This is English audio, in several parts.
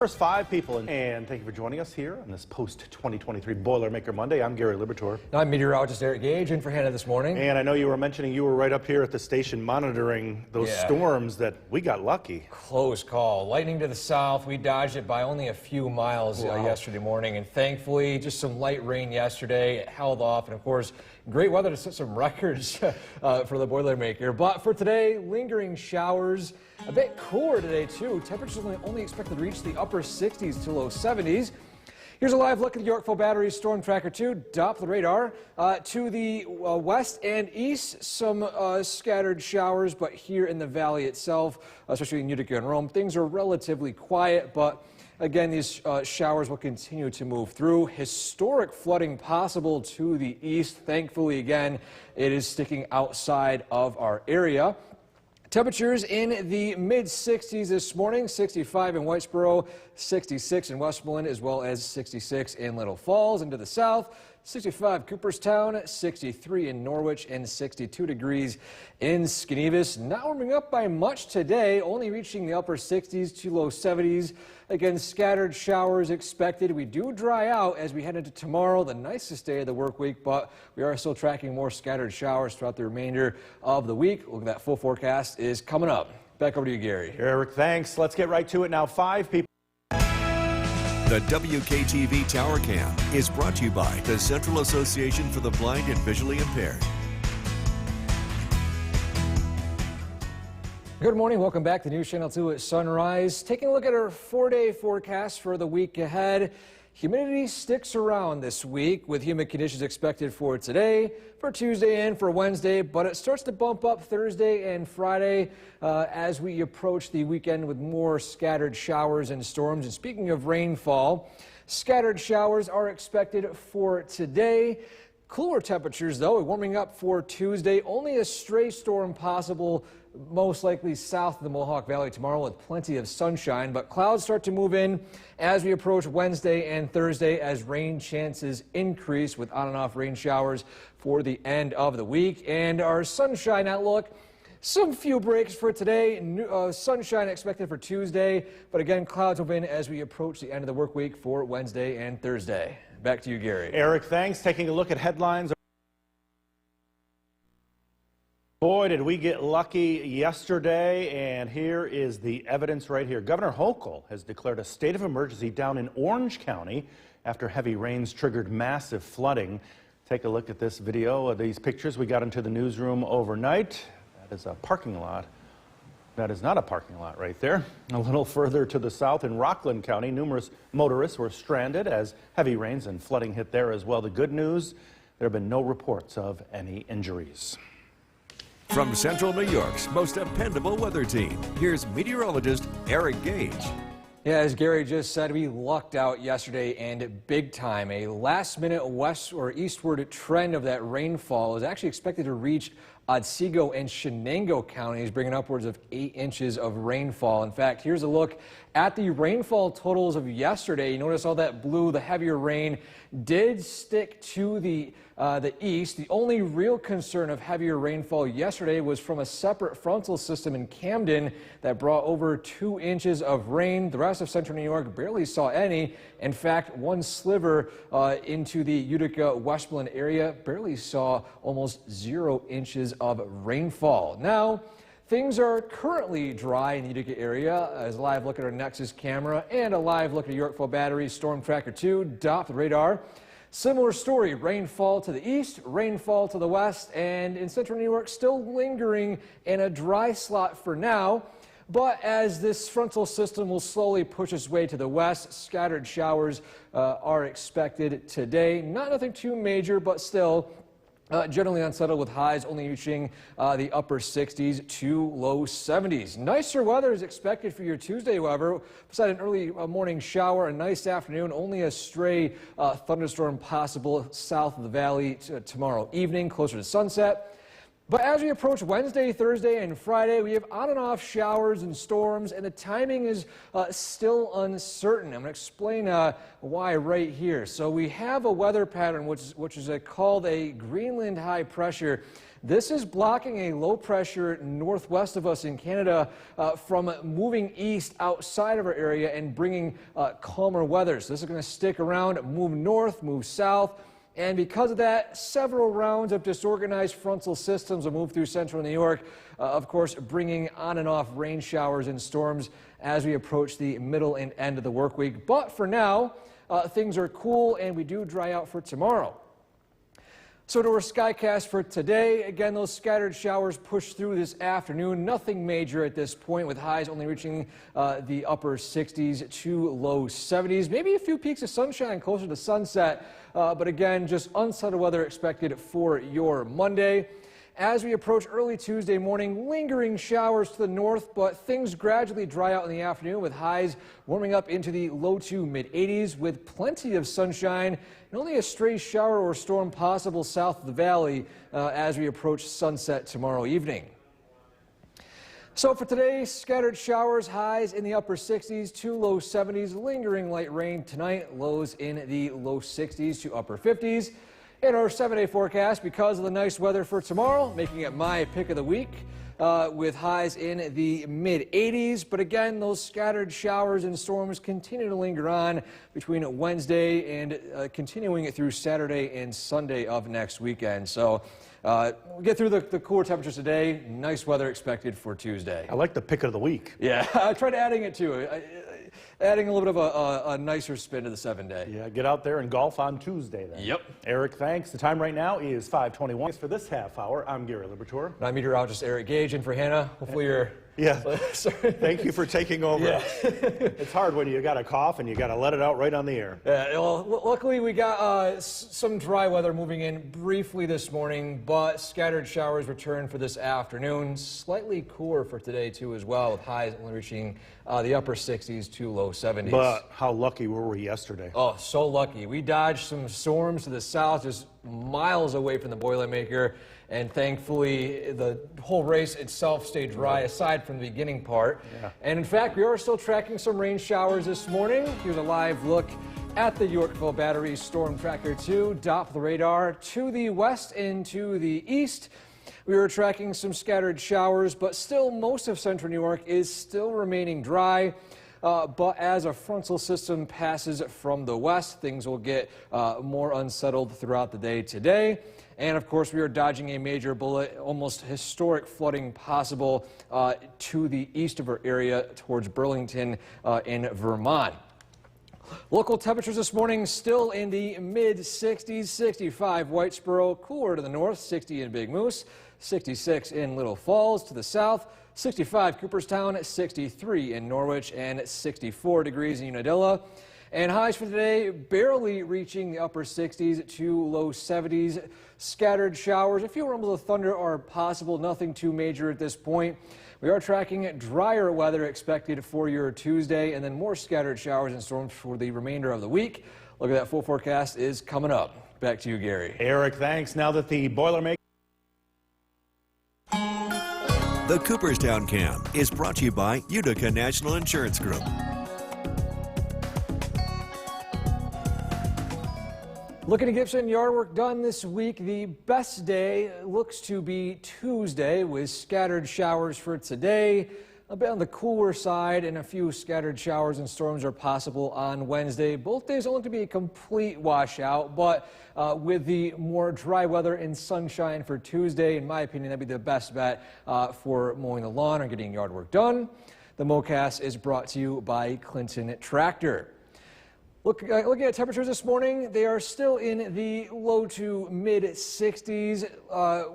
First 5 people, and thank you for joining us here on this post-2023 Boilermaker Monday. I'm Gary Libertor. I'm meteorologist Eric Gage, in for Hannah this morning. And I know you were mentioning you were right up here at the station monitoring those storms that we got lucky. Close call. Lightning to the south. We dodged it by only a few miles yesterday morning, and thankfully just some light rain yesterday. It held off, and of course, great weather to set some records for the Boilermaker. But for today, lingering showers. A bit cooler today, too. Temperatures only expected to reach the upper 60s to low 70s. Here's a live look at the Yorkville Battery Storm Tracker 2 Doppler radar. To the west and east, some scattered showers, but here in the valley itself, especially in Utica and Rome, things are relatively quiet, but again, these showers will continue to move through. Historic flooding possible to the east. Thankfully, again, it is sticking outside of our area. Temperatures in the mid-60s this morning, 65 in Whitesboro, 66 in Westmoreland, as well as 66 in Little Falls. And to the south, 65 Cooperstown, 63 in Norwich, and 62 degrees in Schenevus. Not warming up by much today, only reaching the upper 60s to low 70s. Again, scattered showers expected. We do dry out as we head into tomorrow, the nicest day of the work week, but we are still tracking more scattered showers throughout the remainder of the week. Look at that full forecast is coming up. Back over to you, Gary. Eric, thanks. Let's get right to it now. 5 people. The WKTV Tower Cam is brought to you by the Central Association for the Blind and Visually Impaired. Good morning. Welcome back to News Channel 2 at Sunrise. Taking a look at our 4-day forecast for the week ahead. Humidity sticks around this week with humid conditions expected for today, for Tuesday, and for Wednesday, but it starts to bump up Thursday and Friday as we approach the weekend with more scattered showers and storms. And speaking of rainfall, scattered showers are expected for today. Cooler temperatures, though, warming up for Tuesday. Only a stray storm possible, most likely south of the Mohawk Valley tomorrow with plenty of sunshine, but clouds start to move in as we approach Wednesday and Thursday as rain chances increase with on and off rain showers for the end of the week. And our sunshine outlook, some few breaks for today. Sunshine expected for Tuesday, but again, clouds move in as we approach the end of the work week for Wednesday and Thursday. Back to you, Gary. Eric, thanks. Taking a look at headlines. Boy, did we get lucky yesterday, and here is the evidence right here. Governor Hochul has declared a state of emergency down in Orange County after heavy rains triggered massive flooding. Take a look at this video of these pictures we got into the newsroom overnight. That is a parking lot. That is not a parking lot right there. A little further to the south in Rockland County, numerous motorists were stranded as heavy rains and flooding hit there as well. The good news, there have been no reports of any injuries. From Central New York's most dependable weather team, here's meteorologist Eric Gage. Yeah, as Gary just said, we lucked out yesterday and big time. A last-minute west or eastward trend of that rainfall is actually expected to reach Otsego and Shenango counties, bringing upwards of 8 inches of rainfall. In fact, here's a look at the rainfall totals of yesterday. You notice all that blue, the heavier rain did stick to the east. The only real concern of heavier rainfall yesterday was from a separate frontal system in Camden that brought over 2 inches of rain. The rest of central New York barely saw any. In fact, one sliver into the Utica Westmoreland area barely saw almost 0 inches of rainfall. Now, things are currently dry in the Utica area. As a live look at our Nexus camera and a live look at Yorkville Battery Storm Tracker 2 Doppler radar. Similar story, rainfall to the east, rainfall to the west, and in central New York still lingering in a dry slot for now. But as this frontal system will slowly push its way to the west, scattered showers are expected today. Nothing too major, but still generally unsettled with highs only reaching the upper 60s to low 70s. Nicer weather is expected for your Tuesday, however. Beside an early morning shower, a nice afternoon, only a stray thunderstorm possible south of the valley tomorrow evening, closer to sunset. But as we approach Wednesday, Thursday, and Friday, we have on and off showers and storms, and the timing is still uncertain. I'm going to explain why right here. So we have a weather pattern which is called a Greenland high pressure This is blocking a low pressure northwest of us in Canada from moving east outside of our area and bringing calmer weather. So this is going to stick around, move north, move south. And because of that, several rounds of disorganized frontal systems will move through central New York, of course, bringing on and off rain showers and storms as we approach the middle and end of the work week. But for now, things are cool and we do dry out for tomorrow. So to our skycast for today, again, those scattered showers push through this afternoon. Nothing major at this point, with highs only reaching the upper 60s to low 70s. Maybe a few peaks of sunshine closer to sunset, but again, just unsettled weather expected for your Monday. As we approach early Tuesday morning, lingering showers to the north, but things gradually dry out in the afternoon with highs warming up into the low to mid 80s with plenty of sunshine and only a stray shower or storm possible south of the valley as we approach sunset tomorrow evening. So for today, scattered showers, highs in the upper 60s to low 70s, lingering light rain tonight, lows in the low 60s to upper 50s. In our 7-day forecast, because of the nice weather for tomorrow, making it my pick of the week with highs in the mid 80s. But again, those scattered showers and storms continue to linger on between Wednesday and continuing it through Saturday and Sunday of next weekend. So we'll get through the cooler temperatures today. Nice weather expected for Tuesday. I like the pick of the week. Yeah, I tried adding it too. Adding a little bit of a nicer spin to the 7-day. Yeah, get out there and golf on Tuesday then. Yep. Eric, thanks. The time right now is 5:21. For this half hour, I'm Gary Liberatore. And I'm meteorologist Eric Gage, and for Hannah, hopefully you're... Yeah. Sorry. Thank you for taking over. Yeah. It's hard when you got a cough and you got to let it out right on the air. Yeah, well, luckily we got some dry weather moving in briefly this morning, but scattered showers return for this afternoon. Slightly cooler for today too as well, with highs only reaching the upper 60s to low 70s. But how lucky were we yesterday? Oh, so lucky. We dodged some storms to the south, just miles away from the Boilermaker, and thankfully the whole race itself stayed dry aside from the beginning part. Yeah. And in fact, we are still tracking some rain showers this morning. Here's a live look at the Yorkville Battery Storm Tracker 2 Doppler radar to the west and to the east. We are tracking some scattered showers, but still most of central New York is still remaining dry. But as a frontal system passes from the west, things will get more unsettled throughout the day today. And of course, we are dodging a major bullet, almost historic flooding possible to the east of our area towards Burlington in Vermont. Local temperatures this morning still in the mid 60s, 65 Whitesboro, cooler to the north, 60 in Big Moose, 66 in Little Falls to the south, 65 Cooperstown, 63 in Norwich, and 64 degrees in Unadilla. And highs for today barely reaching the upper 60s to low 70s. Scattered showers, a few rumbles of thunder are possible, nothing too major at this point. We are tracking drier weather expected for your Tuesday, and then more scattered showers and storms for the remainder of the week. Look at that full forecast is coming up. Back to you, Gary. Eric, thanks. Now that the Boilermaker... The Cooperstown Cam is brought to you by Utica National Insurance Group. Looking to get some yard work done this week, the best day looks to be Tuesday with scattered showers for today. A bit on the cooler side, and a few scattered showers and storms are possible on Wednesday. Both days don't look to be a complete washout, but with the more dry weather and sunshine for Tuesday, in my opinion, that'd be the best bet for mowing the lawn or getting yard work done. The Mowcast is brought to you by Clinton Tractor. Looking at temperatures this morning, they are still in the low to mid 60s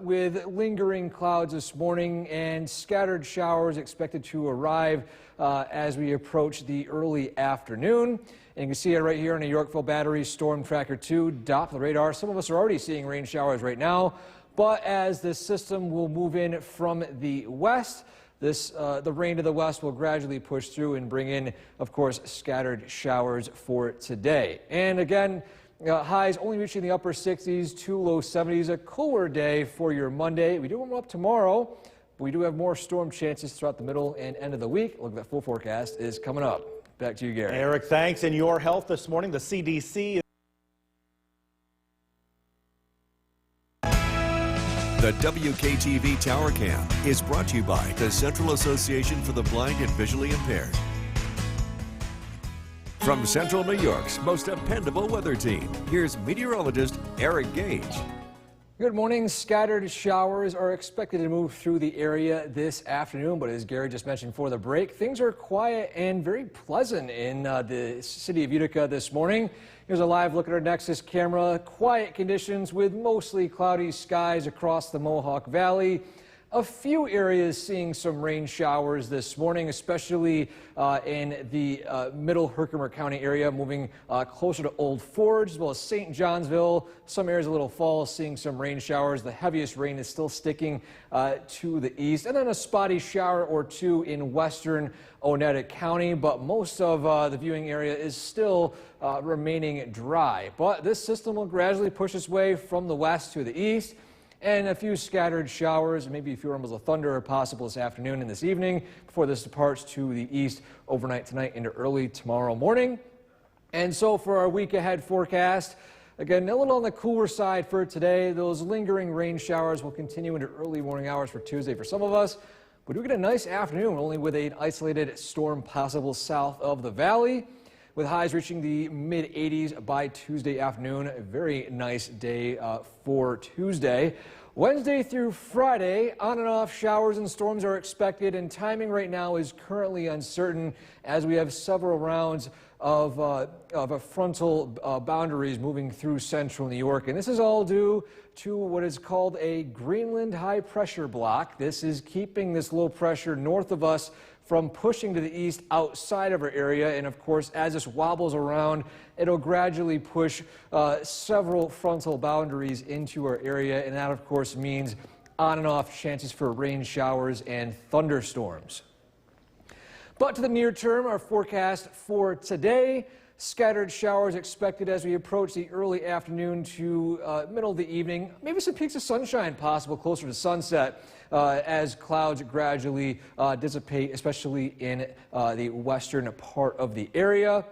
with lingering clouds this morning and scattered showers expected to arrive as we approach the early afternoon. And you can see it right here on the Yorkville Battery Storm Tracker 2 Doppler radar. Some of us are already seeing rain showers right now, but as this system will move in from the west, the rain to the west will gradually push through and bring in, of course, scattered showers for today. And again, highs only reaching the upper 60s to low 70s. A cooler day for your Monday. We do warm up tomorrow, but we do have more storm chances throughout the middle and end of the week. Look, that full forecast is coming up. Back to you, Gary. Eric, thanks. And your health this morning, the CDC. The WKTV Tower Cam is brought to you by the Central Association for the Blind and Visually Impaired. From Central New York's most dependable weather team, here's meteorologist Eric Gage. Good morning. Scattered showers are expected to move through the area this afternoon, but as Gary just mentioned for the break, things are quiet and very pleasant in the city of Utica this morning. Here's a live look at our Nexus camera. Quiet conditions with mostly cloudy skies across the Mohawk Valley. A few areas seeing some rain showers this morning, especially in the middle Herkimer County area, moving closer to Old Forge, as well as St. Johnsville. Some areas of Little Falls seeing some rain showers. The heaviest rain is still sticking to the east, and then a spotty shower or two in western Oneida County, but most of the viewing area is still remaining dry. But this system will gradually push its way from the west to the east. And a few scattered showers, maybe a few rumbles of thunder are possible this afternoon and this evening before this departs to the east overnight tonight into early tomorrow morning. And so for our week ahead forecast, again, a little on the cooler side for today. Those lingering rain showers will continue into early morning hours for Tuesday for some of us. We do get a nice afternoon, only with an isolated storm possible south of the valley, with highs reaching the mid-80s by Tuesday afternoon. A very nice day for Tuesday. Wednesday through Friday, on and off showers and storms are expected, and timing right now is currently uncertain as we have several rounds of frontal boundaries moving through central New York. And this is all due to what is called a Greenland high pressure block. This is keeping this low pressure north of us from pushing to the east outside of our area. And of course, as this wobbles around, it'll gradually push several frontal boundaries into our area. And that, of course, means on and off chances for rain showers and thunderstorms. But to the near term, our forecast for today, scattered showers expected as we approach the early afternoon to middle of the evening. Maybe some peaks of sunshine possible closer to sunset as clouds gradually dissipate, especially in the western part of the area.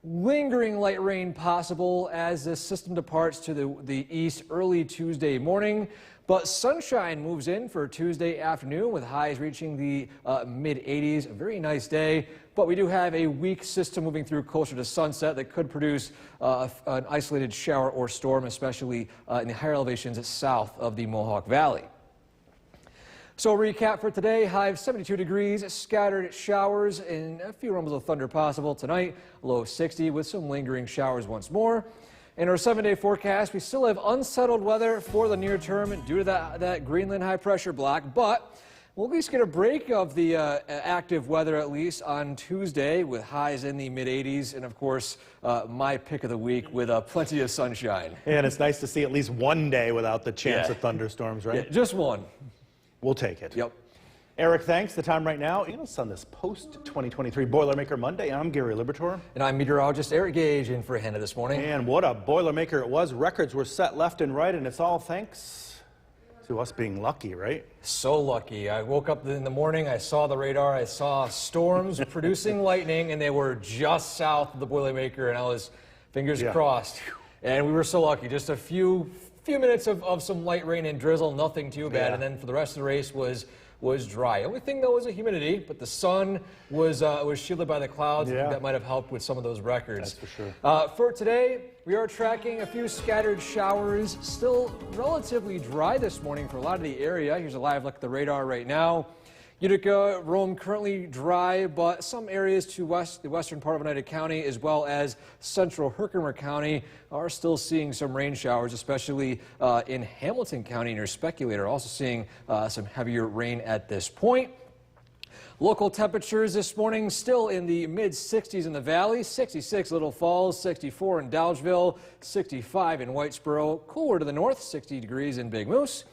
Lingering light rain possible as this system departs to the east early Tuesday morning. But sunshine moves in for Tuesday afternoon with highs reaching the mid-80s. A very nice day. But we do have a weak system moving through closer to sunset that could produce an isolated shower or storm, especially in the higher elevations south of the Mohawk Valley. So recap for today, high of 72 degrees, scattered showers and a few rumbles of thunder possible tonight, low of 60 with some lingering showers once more. In our 7-day forecast, we still have unsettled weather for the near term due to that Greenland high pressure block, but we'll at least get a break of the active weather at least on Tuesday with highs in the mid-80s and, of course, my pick of the week with plenty of sunshine. And it's nice to see at least one day without the chance of thunderstorms, right? Yeah, just one. We'll take it. Yep. Eric, thanks. The time right now, it's on this post-2023 Boilermaker Monday. I'm Gary Libertor. And I'm meteorologist Eric Gage in for Hannah this morning. And what a Boilermaker it was. Records were set left and right, and it's all thanks to us being lucky, right? So lucky. I woke up in the morning, I saw the radar, I saw storms producing lightning, and they were just south of the Boilermaker, and I was fingers crossed. And we were so lucky. Just a few minutes of some light rain and drizzle, nothing too bad, and then for the rest of the race was dry. Only thing though was the humidity, but the sun was shielded by the clouds. I think that might have helped with some of those records. That's for sure. For today, we are tracking a few scattered showers. Still relatively dry this morning for a lot of the area. Here's a live look at the radar right now. Utica, Rome currently dry, but some areas to the western part of Oneida County as well as central Herkimer County are still seeing some rain showers, especially in Hamilton County near Speculator, also seeing some heavier rain at this point. Local temperatures this morning still in the mid-60s in the valley, 66 Little Falls, 64 in Dowdesville, 65 in Whitesboro, cooler to the north, 60 degrees in Big Moose.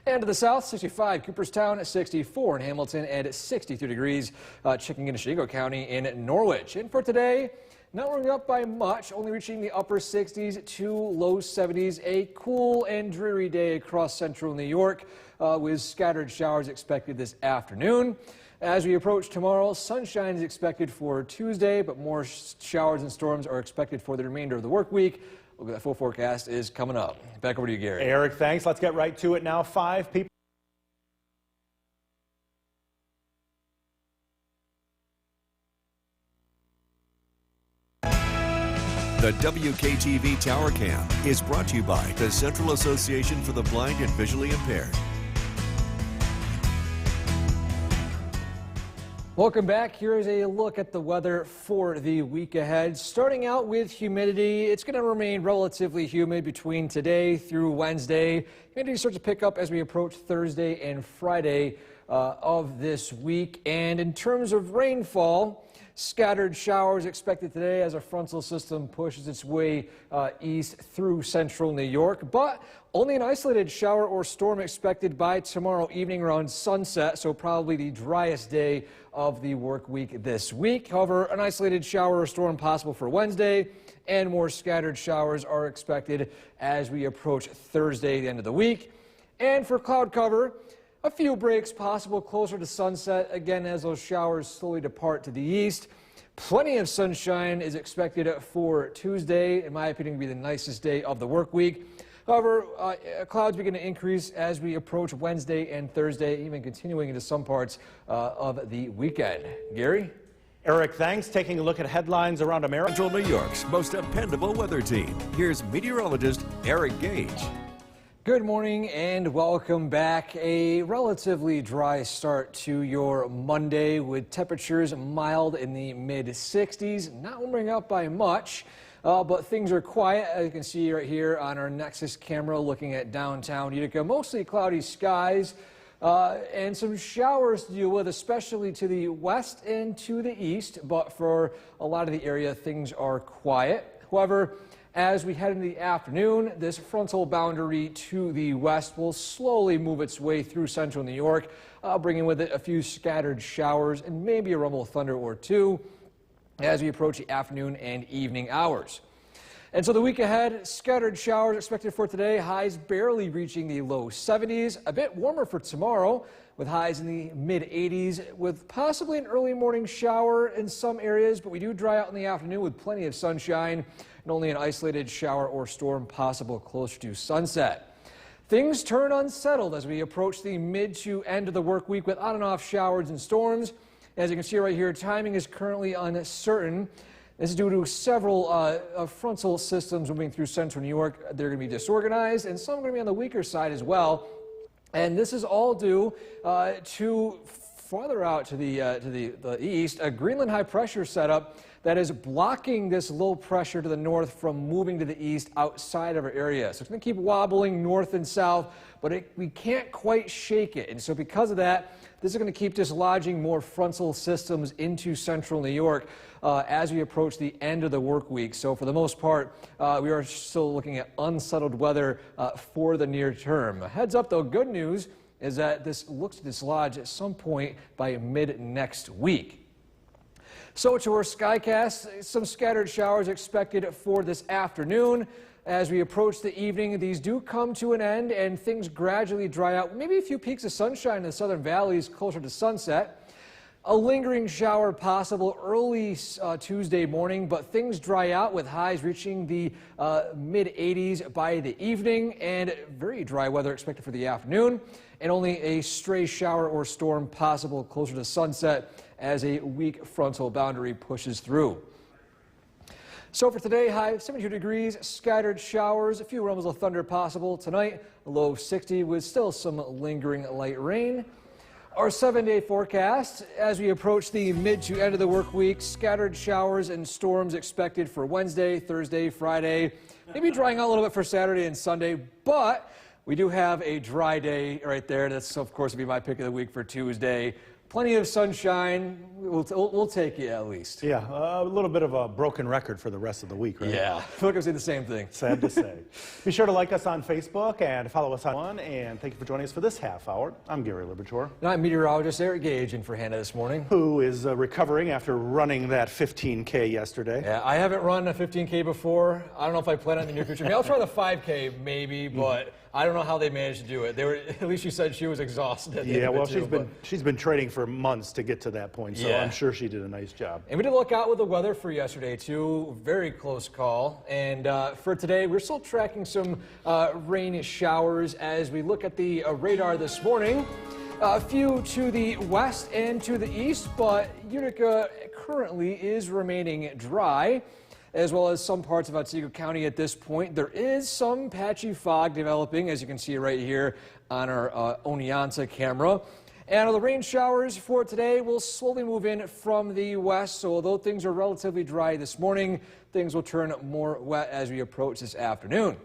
And to the south, 65 Cooperstown, 64 in Hamilton, and 63 degrees checking into Shenango County in Norwich. And for today, not warming up by much, only reaching the upper 60s to low 70s. A cool and dreary day across central New York with scattered showers expected this afternoon. As we approach tomorrow, sunshine is expected for Tuesday, but more showers and storms are expected for the remainder of the work week. Look at that full forecast is coming up. Back over to you, Gary. Eric, thanks. Let's get right to it now. 5 people. The WKTV Tower Cam is brought to you by the Central Association for the Blind and Visually Impaired. Welcome back. Here is a look at the weather for the week ahead. Starting out with humidity, it's going to remain relatively humid between today through Wednesday. Humidity starts to pick up as we approach Thursday and Friday of this week. And in terms of rainfall, scattered showers expected today as a frontal system pushes its way east through central New York, but only an isolated shower or storm expected by tomorrow evening around sunset, so probably the driest day of the work week this week. However, an isolated shower or storm possible for Wednesday, and more scattered showers are expected as we approach Thursday, the end of the week. And for cloud cover, a few breaks possible closer to sunset, again as those showers slowly depart to the east. Plenty of sunshine is expected for Tuesday, in my opinion, to be the nicest day of the work week. However, clouds begin to increase as we approach Wednesday and Thursday, even continuing into some parts of the weekend. Gary? Eric, thanks. Taking a look at headlines around America. Central New York's most dependable weather team. Here's meteorologist Eric Gage. Good morning and welcome back. A relatively dry start to your Monday with temperatures mild in the mid-60s, not warming up by much, but things are quiet, as you can see right here on our Nexus camera looking at downtown Utica. Mostly cloudy skies and some showers to deal with, especially to the west and to the east, but for a lot of the area things are quiet. However, as we head into the afternoon, this frontal boundary to the west will slowly move its way through central New York, bringing with it a few scattered showers and maybe a rumble of thunder or two as we approach the afternoon and evening hours. And so the week ahead, scattered showers expected for today, highs barely reaching the low 70s, a bit warmer for tomorrow with highs in the mid-80s with possibly an early morning shower in some areas, but we do dry out in the afternoon with plenty of sunshine and only an isolated shower or storm possible closer to sunset. Things turn unsettled as we approach the mid to end of the work week with on and off showers and storms. As you can see right here, timing is currently uncertain. This is due to several frontal systems moving through central New York. They're going to be disorganized, and some are going to be on the weaker side as well. And this is all due to farther out to the east, a Greenland high pressure setup that is blocking this low pressure to the north from moving to the east outside of our area. So it's going to keep wobbling north and south, but we can't quite shake it. And so because of that, this is going to keep dislodging more frontal systems into central New York as we approach the end of the work week. So for the most part, we are still looking at unsettled weather for the near term. Heads up though, good news is that this looks to dislodge at some point by mid next week. So to our skycast, some scattered showers expected for this afternoon. As we approach the evening, these do come to an end and things gradually dry out. Maybe a few peaks of sunshine in the southern valleys closer to sunset. A lingering shower possible early Tuesday morning, but things dry out with highs reaching the mid-80s by the evening and very dry weather expected for the afternoon, and only a stray shower or storm possible closer to sunset as a weak frontal boundary pushes through. So for today, high 72 degrees, scattered showers, a few rumbles of thunder possible. Tonight, a low of 60 with still some lingering light rain. Our 7-day forecast as we approach the mid to end of the work week, scattered showers and storms expected for Wednesday, Thursday, Friday, maybe drying out a little bit for Saturday and Sunday, but we do have a dry day right there. That's, of course, will be my pick of the week for Tuesday. Plenty of sunshine. We'll take it at least. Yeah, a little bit of a broken record for the rest of the week, right? Yeah, I feel like I'm saying the same thing. Sad to say. Be sure to like us on Facebook and follow us on. And thank you for joining us for this half hour. I'm Gary Liberatore. And I'm meteorologist Eric Gage in for Hannah this morning. Who is recovering after running that 15K yesterday. Yeah, I haven't run a 15K before. I don't know if I plan on it in the near future. Maybe I'll try the 5K maybe, but I don't know how they managed to do it. They were, at least she said she was exhausted. Yeah, well, she's been training for for months to get to that point, so Yeah. I'm sure she did a nice job. And we did look out with the weather for yesterday, too. Very close call. And for today, we're still tracking some rain showers as we look at the radar this morning. A few to the west and to the east, but Utica currently is remaining dry, as well as some parts of Otsego County at this point. There is some patchy fog developing, as you can see right here on our Oneonta camera. And the rain showers for today will slowly move in from the west, so although things are relatively dry this morning, things will turn more wet as we approach this afternoon.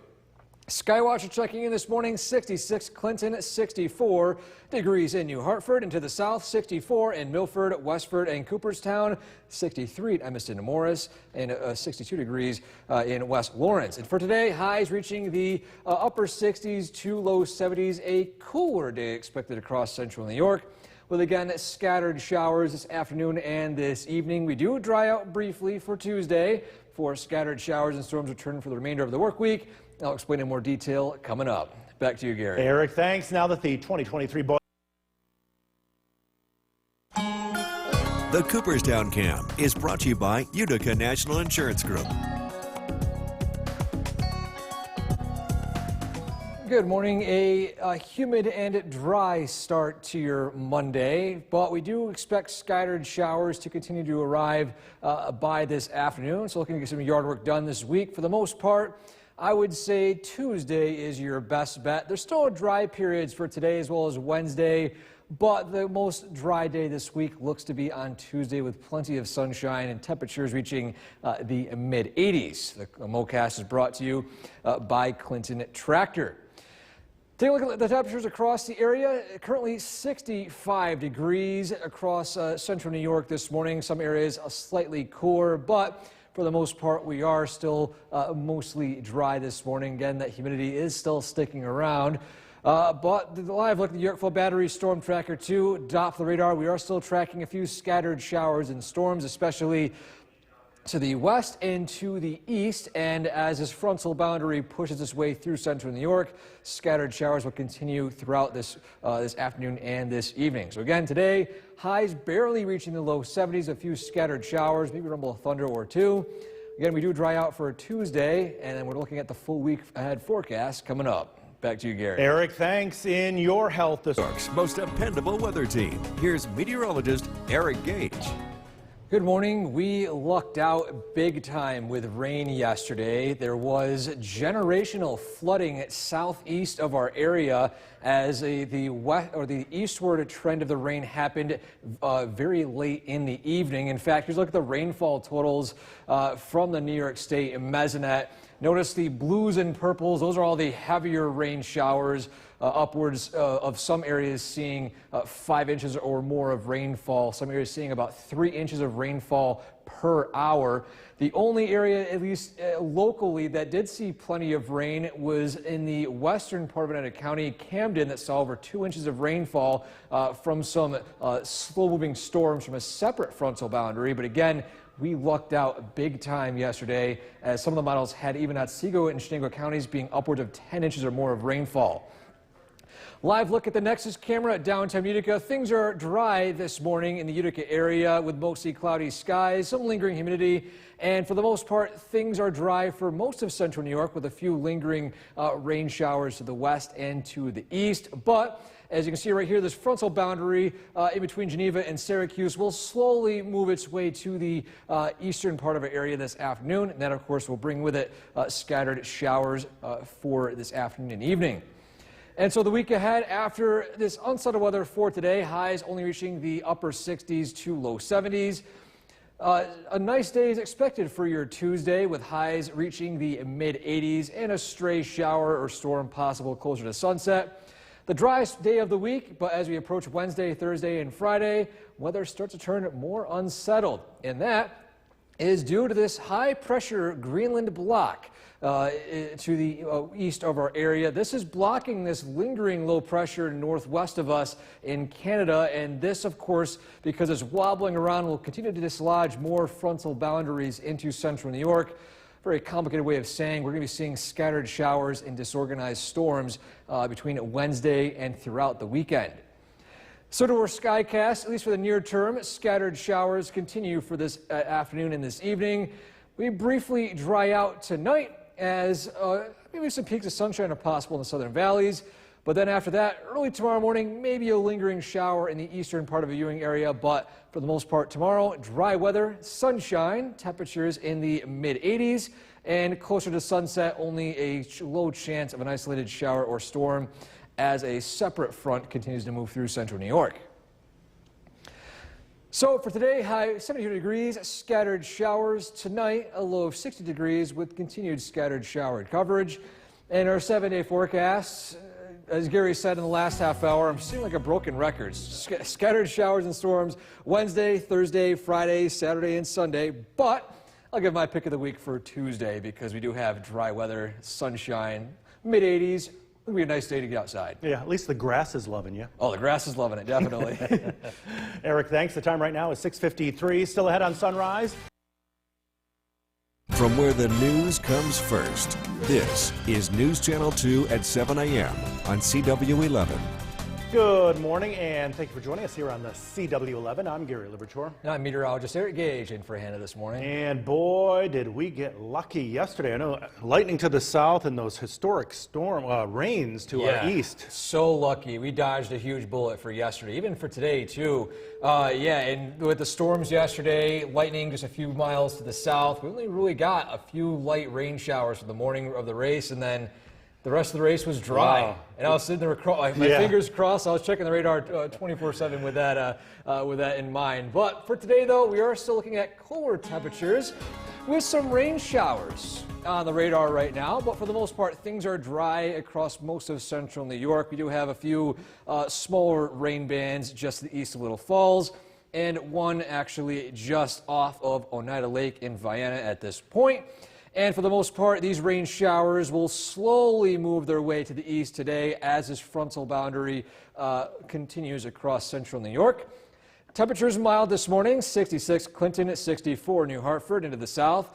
Skywatcher checking in this morning, 66 Clinton, 64 degrees in New Hartford, and to the south, 64 in Milford, Westford, and Cooperstown, 63 at Evanston and Morris, and 62 degrees in West Lawrence. And for today, highs reaching the upper 60s to low 70s, a cooler day expected across central New York, with again scattered showers this afternoon and this evening. We do dry out briefly for Tuesday for scattered showers and storms return for the remainder of the work week. I'll explain in more detail coming up. Back to you, Gary. Eric, thanks. Now that the 2023 The Cooperstown Cam is brought to you by Utica National Insurance Group. Good morning. A humid and dry start to your Monday, but we do expect scattered showers to continue to arrive by this afternoon. So looking to get some yard work done this week. For the most part, I would say Tuesday is your best bet. There's still dry periods for today as well as Wednesday, but the most dry day this week looks to be on Tuesday with plenty of sunshine and temperatures reaching the mid-80s. The MoCast is brought to you by Clinton Tractor. Take a look at the temperatures across the area. Currently 65 degrees across central New York this morning. Some areas slightly cooler, but for the most part, we are still mostly dry this morning. Again, that humidity is still sticking around. But the live look at the Yorkville Battery Storm Tracker 2, top the radar. We are still tracking a few scattered showers and storms, especially to the west and to the east. And as this frontal boundary pushes its way through central New York, scattered showers will continue throughout this afternoon and this evening. So again, today, highs barely reaching the low 70s, a few scattered showers, maybe a rumble of thunder or two. Again, we do dry out for Tuesday, and then we're looking at the full week ahead forecast coming up. Back to you, Gary. Eric, thanks. In your health this York's most dependable weather team. Here's meteorologist Eric Gage. Good morning. We lucked out big time with rain yesterday. There was generational flooding southeast of our area as the eastward trend of the rain happened very late in the evening. In fact, here's a look at the rainfall totals from the New York State Mesonet. Notice the blues and purples. Those are all the heavier rain showers. Upwards of some areas seeing 5 inches or more of rainfall. Some areas seeing about 3 inches of rainfall per hour. The only area, at least locally, that did see plenty of rain was in the western part of Oneida County, Camden, that saw over 2 inches of rainfall from some slow-moving storms from a separate frontal boundary. But again, we lucked out big time yesterday as some of the models had even Otsego and Shenango counties being upwards of 10 inches or more of rainfall. Live look at the Nexus camera at downtown Utica. Things are dry this morning in the Utica area with mostly cloudy skies, some lingering humidity, and for the most part, things are dry for most of central New York with a few lingering rain showers to the west and to the east. But as you can see right here, this frontal boundary in between Geneva and Syracuse will slowly move its way to the eastern part of our area this afternoon. And that, of course, will bring with it scattered showers for this afternoon and evening. And so the week ahead, after this unsettled weather for today, highs only reaching the upper 60s to low 70s. A nice day is expected for your Tuesday with highs reaching the mid-80s and a stray shower or storm possible closer to sunset. The driest day of the week, but as we approach Wednesday, Thursday, and Friday, weather starts to turn more unsettled. And that is due to this high-pressure Greenland block to the east of our area. This is blocking this lingering low pressure northwest of us in Canada, and this, of course, because it's wobbling around, will continue to dislodge more frontal boundaries into central New York. Very complicated way of saying we're going to be seeing scattered showers and disorganized storms between Wednesday and throughout the weekend. So to our skycast, at least for the near term, scattered showers continue for this afternoon and this evening. We briefly dry out tonight as maybe some peaks of sunshine are possible in the southern valleys. But then after that, early tomorrow morning, maybe a lingering shower in the eastern part of the viewing area. But for the most part tomorrow, dry weather, sunshine, temperatures in the mid-80s. And closer to sunset, only a low chance of an isolated shower or storm as a separate front continues to move through central New York. So for today, high 72 degrees, scattered showers. Tonight, a low of 60 degrees with continued scattered shower coverage. And our 7-day forecast, as Gary said in the last half hour, I'm seeing like a broken record. Scattered showers and storms Wednesday, Thursday, Friday, Saturday, and Sunday. But I'll give my pick of the week for Tuesday because we do have dry weather, sunshine, mid-80s. It'll be a nice day to get outside. Yeah, at least the grass is loving you. Oh, the grass is loving it, definitely. Eric, thanks. The time right now is 6:53. Still ahead on Sunrise. From where the news comes first, this is News Channel 2 at 7 a.m. on CW11. Good morning, and thank you for joining us here on the CW11. I'm Gary Liberatore. And I'm meteorologist Eric Gage in for Hannah this morning. And boy, did we get lucky yesterday. I know lightning to the south and those historic storm rains to our east. So lucky. We dodged a huge bullet for yesterday, even for today, too. And with the storms yesterday, lightning just a few miles to the south, we only really got a few light rain showers for the morning of the race, and then the rest of the race was dry. Wow. And I was sitting there, my fingers crossed. I was checking the radar 24/7 with that in mind. But for today, though, we are still looking at cooler temperatures with some rain showers on the radar right now. But for the most part, things are dry across most of central New York. We do have a few smaller rain bands just to the east of Little Falls, and one actually just off of Oneida Lake in Vienna at this point. And for the most part, these rain showers will slowly move their way to the east today as this frontal boundary continues across central New York. Temperatures mild this morning, 66 Clinton, 64 New Hartford into the south.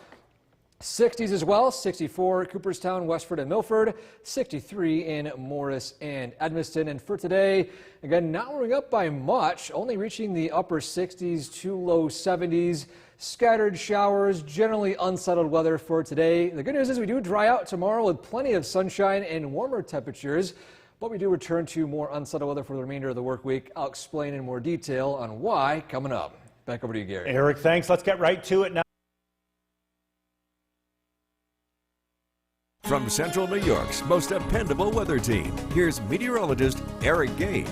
60s as well, 64 Cooperstown, Westford, and Milford, 63 in Morris and Edmiston. And for today, again, not warming up by much, only reaching the upper 60s to low 70s. Scattered showers, generally unsettled weather for today. The good news is we do dry out tomorrow with plenty of sunshine and warmer temperatures, but we do return to more unsettled weather for the remainder of the work week. I'll explain in more detail on why coming up. Back over to you, Gary. Eric, thanks. Let's get right to it now. From Central New York's most dependable weather team, here's meteorologist Eric Gage.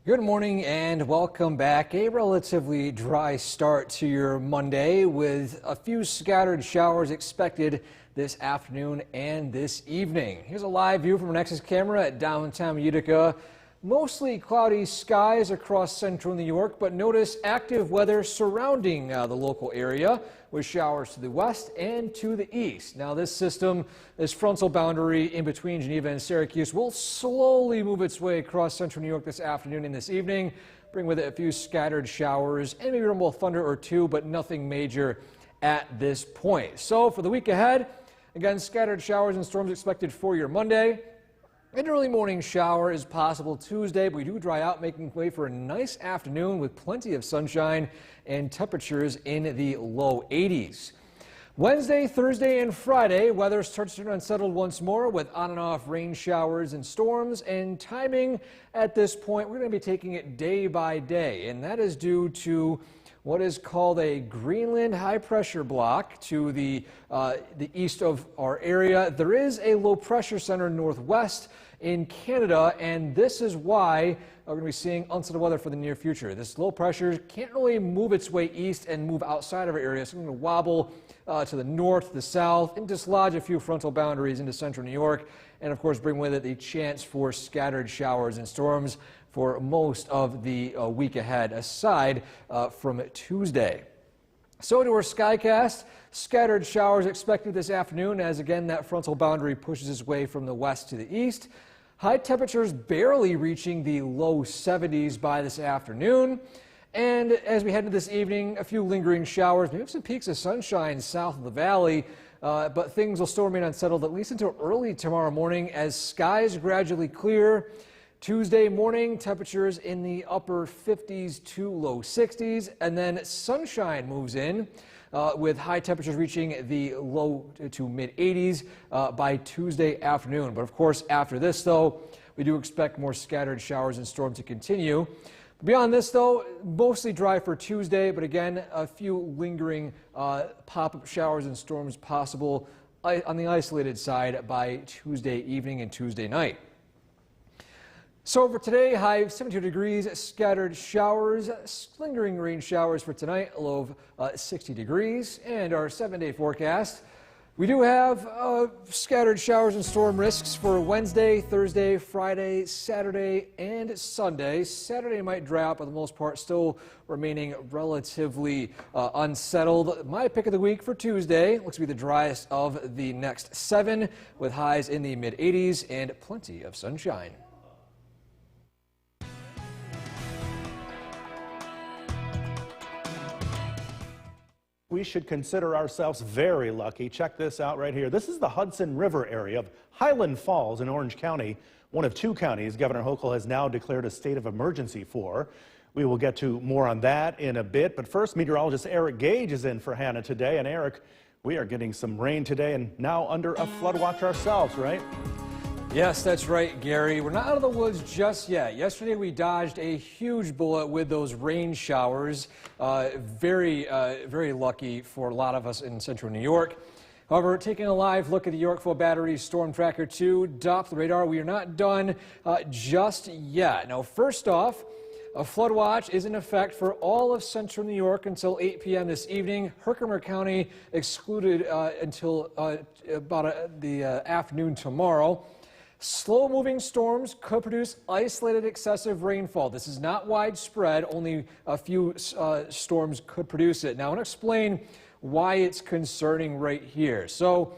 Good morning and welcome back. A relatively dry start to your Monday with a few scattered showers expected this afternoon and this evening. Here's a live view from our Nexus camera at downtown Utica. Mostly cloudy skies across central New York, but notice active weather surrounding the local area with showers to the west and to the east. Now this system, this frontal boundary in between Geneva and Syracuse, will slowly move its way across central New York this afternoon and this evening, bring with it a few scattered showers and maybe rumble thunder or two, but nothing major at this point. So for the week ahead, again, scattered showers and storms expected for your Monday. An early morning shower is possible Tuesday, but we do dry out, making way for a nice afternoon with plenty of sunshine and temperatures in the low 80s. Wednesday, Thursday, and Friday, weather starts to turn unsettled once more with on and off rain showers and storms. And timing at this point, we're going to be taking it day by day, and that is due to what is called a Greenland high pressure block to the east of our area. There is a low pressure center northwest in Canada, and this is why we're going to be seeing unsettled weather for the near future. This low pressure can't really move its way east and move outside of our area, so it's going to wobble to the north, the south, and dislodge a few frontal boundaries into central New York, and of course bring with it the chance for scattered showers and storms for most of the week ahead, aside from Tuesday. So to our skycast, scattered showers expected this afternoon as again that frontal boundary pushes its way from the west to the east. High temperatures barely reaching the low 70s by this afternoon. And as we head into this evening, a few lingering showers, maybe some peaks of sunshine south of the valley, but things will still remain unsettled at least until early tomorrow morning as skies gradually clear. Tuesday morning, temperatures in the upper 50s to low 60s, and then sunshine moves in with high temperatures reaching the low to mid 80s by Tuesday afternoon. But of course, after this, though, we do expect more scattered showers and storms to continue. Beyond this, though, mostly dry for Tuesday, but again, a few lingering pop-up showers and storms possible on the isolated side by Tuesday evening and Tuesday night. So for today, high of 72 degrees, scattered showers, lingering rain showers for tonight, a low of 60 degrees. And our 7-day forecast, we do have scattered showers and storm risks for Wednesday, Thursday, Friday, Saturday, and Sunday. Saturday might dry out, but for the most part still remaining relatively unsettled. My pick of the week for Tuesday looks to be the driest of the next 7, with highs in the mid 80s and plenty of sunshine. We should consider ourselves very lucky. Check this out right here. This is the Hudson River area of Highland Falls in Orange County, one of 2 counties Governor Hochul has now declared a state of emergency for. We will get to more on that in a bit, but first, meteorologist Eric Gage is in for Hannah today. And Eric, we are getting some rain today and now under a flood watch ourselves, right? Yes, that's right, Gary. We're not out of the woods just yet. Yesterday, we dodged a huge bullet with those rain showers. Very lucky for a lot of us in central New York. However, taking a live look at the Yorkville Battery Storm Tracker 2 Doppler radar, we are not done just yet. Now, first off, a flood watch is in effect for all of central New York until 8 p.m. this evening. Herkimer County excluded until about the afternoon tomorrow. Slow-moving storms could produce isolated excessive rainfall. This is not widespread. Only a few storms could produce it. Now, I want to explain why it's concerning right here. So,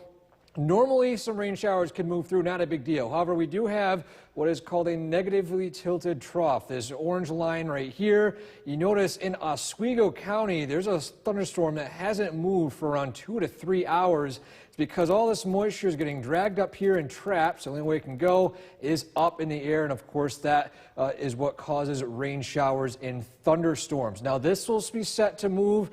normally some rain showers can move through, not a big deal. However, we do have what is called a negatively tilted trough. This orange line right here. You notice in Oswego County, there's a thunderstorm that hasn't moved for around 2 to 3 hours. It's because all this moisture is getting dragged up here and trapped. So the only way it can go is up in the air. And of course, that is what causes rain showers and thunderstorms. Now, this will be set to move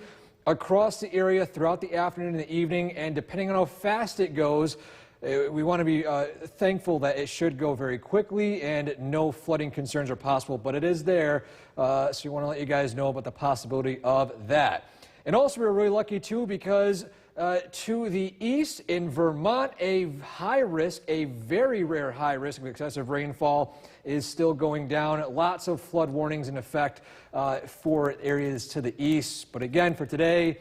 across the area throughout the afternoon and the evening, and depending on how fast it goes, we want to be thankful that it should go very quickly and no flooding concerns are possible, but it is there, so we want to let you guys know about the possibility of that. And also, we're really lucky too because to the east in Vermont, a high risk, a very rare high risk of excessive rainfall is still going down. Lots of flood warnings in effect for areas to the east. But again, for today,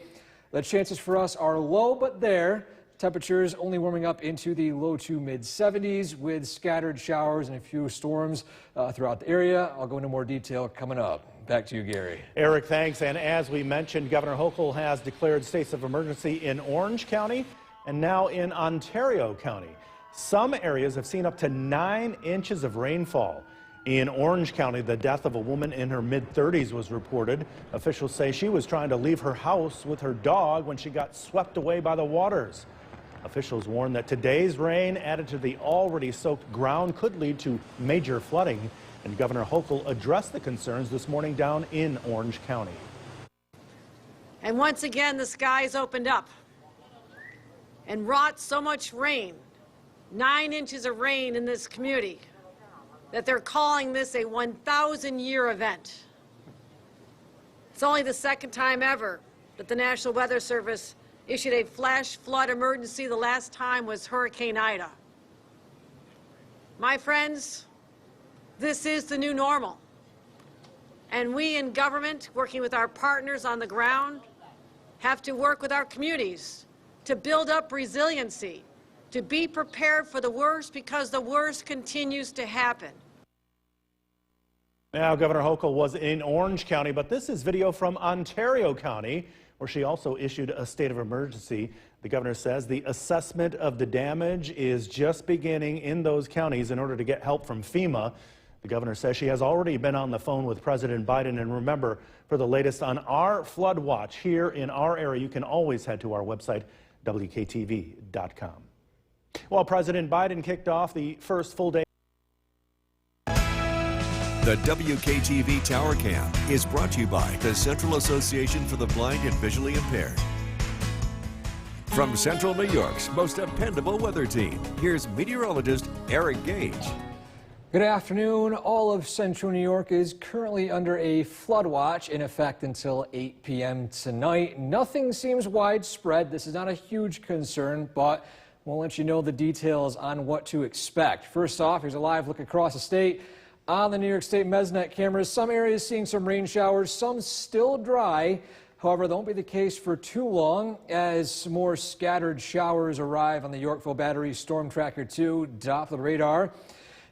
the chances for us are low, but there. Temperatures only warming up into the low to mid 70s with scattered showers and a few storms throughout the area. I'll go into more detail coming up. Back to you, Gary. Eric, thanks. And as we mentioned, Governor Hochul has declared states of emergency in Orange County and now in Ontario County. Some areas have seen up to 9 inches of rainfall. In Orange County, the death of a woman in her mid-30s was reported. Officials say she was trying to leave her house with her dog when she got swept away by the waters. Officials warn that today's rain added to the already soaked ground could lead to major flooding. And Governor Hochul addressed the concerns this morning down in Orange County. And once again, the skies opened up and wrought so much rain, 9 inches of rain in this community, that they're calling this a 1,000-year event. It's only the second time ever that the National Weather Service issued a flash flood emergency. The last time was Hurricane Ida. My friends, this is the new normal. And we in government, working with our partners on the ground, have to work with our communities to build up resiliency, to be prepared for the worst because the worst continues to happen. Now, Governor Hochul was in Orange County, but this is video from Ontario County, where she also issued a state of emergency. The governor says the assessment of the damage is just beginning in those counties in order to get help from FEMA. The governor says she has already been on the phone with President Biden. And remember, for the latest on our flood watch here in our area, you can always head to our website, WKTV.com. Well, President Biden kicked off the first full day The WKTV Tower Cam is brought to you by the Central Association for the Blind and Visually Impaired. From Central New York's most dependable weather team, here's meteorologist Eric Gage. Good afternoon. All of Central New York is currently under a flood watch in effect until 8 p.m. tonight. Nothing seems widespread. This is not a huge concern, but we'll let you know the details on what to expect. First off, here's a live look across the state on the New York State Mesnet cameras. Some areas seeing some rain showers, some still dry. However, that won't be the case for too long as some more scattered showers arrive on the Yorkville Battery Storm Tracker 2 Doppler radar.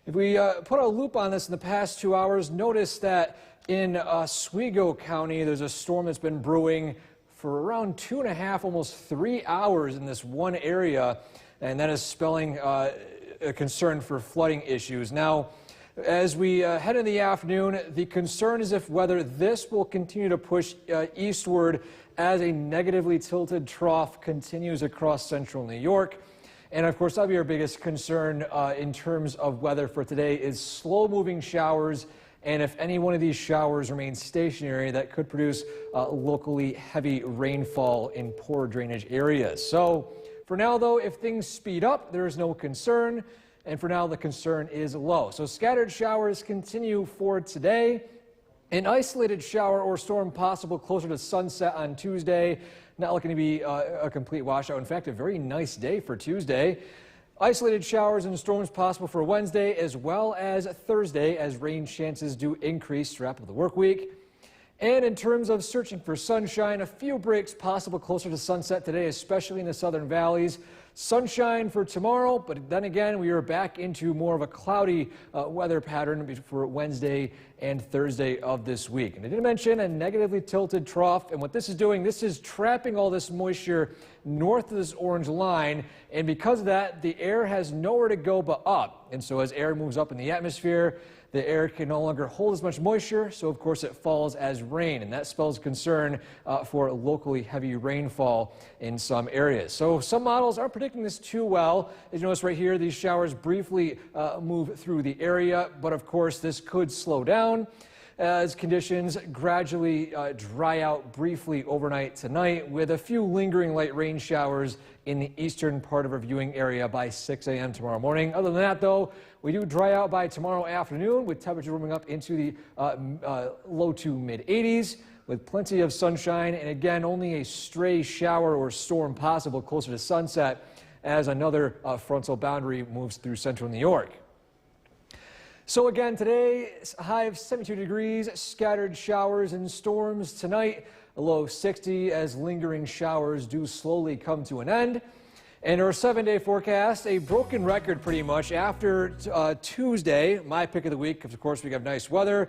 If we put a loop on this in the past 2 hours, notice that in Oswego County, there's a storm that's been brewing for around 2.5, almost 3 hours in this one area, and that is spelling a concern for flooding issues. Now, as we head in the afternoon, the concern is if whether this will continue to push eastward as a negatively tilted trough continues across central New York. And of course, that'll be our biggest concern in terms of weather for today is slow-moving showers. And if any one of these showers remains stationary, that could produce locally heavy rainfall in poor drainage areas. So for now, though, if things speed up, there is no concern. And for now, the concern is low. So scattered showers continue for today. An isolated shower or storm possible closer to sunset on Tuesday. Not looking to be a complete washout. In fact, a very nice day for Tuesday. Isolated showers and storms possible for Wednesday as well as Thursday as rain chances do increase throughout the work week. And in terms of searching for sunshine, a few breaks possible closer to sunset today, especially in the southern valleys. Sunshine for tomorrow, but then again, we are back into more of a cloudy weather pattern for Wednesday and Thursday of this week. And I did mention a negatively tilted trough, and what this is doing, this is trapping all this moisture north of this orange line, and because of that, the air has nowhere to go but up. And so as air moves up in the atmosphere, the air can no longer hold as much moisture, so of course it falls as rain, and that spells concern for locally heavy rainfall in some areas. So some models aren't predicting this too well. As you notice right here, these showers briefly move through the area, but of course this could slow down as conditions gradually dry out briefly overnight tonight with a few lingering light rain showers in the eastern part of our viewing area by 6 a.m. tomorrow morning. Other than that, though, we do dry out by tomorrow afternoon with temperatures warming up into the low to mid 80s with plenty of sunshine. And again, only a stray shower or storm possible closer to sunset as another frontal boundary moves through central New York. So again, today, a high of 72 degrees, scattered showers and storms tonight, a low of 60 as lingering showers do slowly come to an end. And our 7-day forecast, a broken record pretty much after Tuesday, my pick of the week, because of course we have nice weather.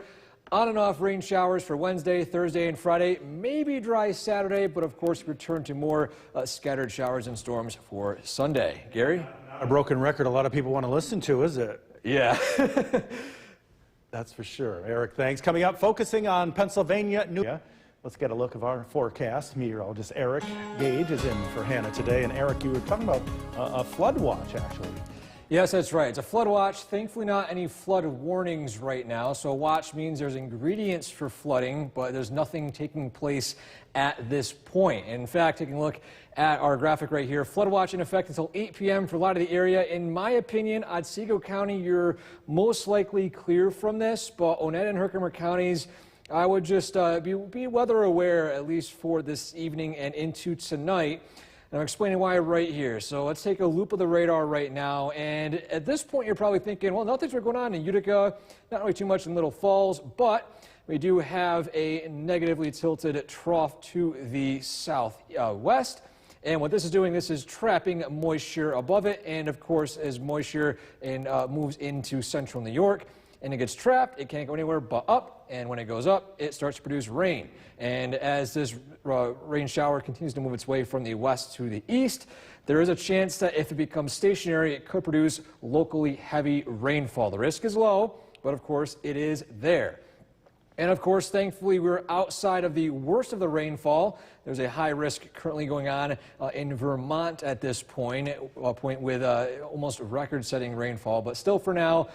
On and off rain showers for Wednesday, Thursday, and Friday. Maybe dry Saturday, but of course return to more scattered showers and storms for Sunday. Gary? Not a broken record a lot of people want to listen to, is it? Yeah. That's for sure. Eric, thanks. Coming up, focusing on Pennsylvania. Let's get a look of our forecast. Meteorologist Eric Gage is in for Hannah today. And Eric, you were talking about a flood watch, actually. Yes, that's right. It's a flood watch. Thankfully, not any flood warnings right now. So a watch means there's ingredients for flooding, but there's nothing taking place at this point. In fact, taking a look at our graphic right here, flood watch in effect until 8 p.m. for a lot of the area. In my opinion, Otsego County, you're most likely clear from this, but Oneida and Herkimer counties, I would just be weather aware, at least for this evening and into tonight. And I'm explaining why right here. So let's take a loop of the radar right now. And at this point, you're probably thinking, well, nothing's going on in Utica, not really too much in Little Falls, but we do have a negatively tilted trough to the southwest. And what this is doing, this is trapping moisture above it. And of course, as moisture moves into central New York, and it gets trapped, it can't go anywhere but up, and when it goes up, it starts to produce rain. And as this rain shower continues to move its way from the west to the east, there is a chance that if it becomes stationary, it could produce locally heavy rainfall. The risk is low, but of course, it is there. And of course, thankfully, we're outside of the worst of the rainfall. There's a high risk currently going on in Vermont at this point, with almost record-setting rainfall. But still, for now,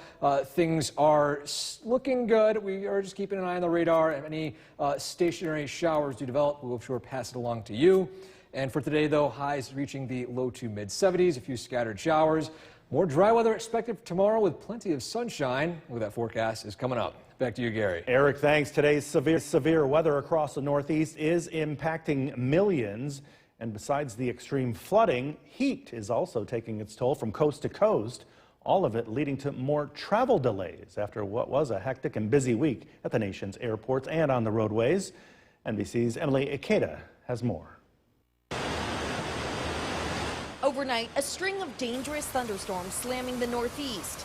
things are looking good. We are just keeping an eye on the radar. If any stationary showers do develop, we'll sure pass it along to you. And for today, though, highs reaching the low to mid 70s, a few scattered showers. More dry weather expected for tomorrow with plenty of sunshine. Look at that forecast is coming up. Back to you, Gary. Eric, thanks. Today's severe weather across the Northeast is impacting millions. And besides the extreme flooding, heat is also taking its toll from coast to coast. All of it leading to more travel delays after what was a hectic and busy week at the nation's airports and on the roadways. NBC's Emily Ikeda has more. Overnight, a string of dangerous thunderstorms slamming the Northeast,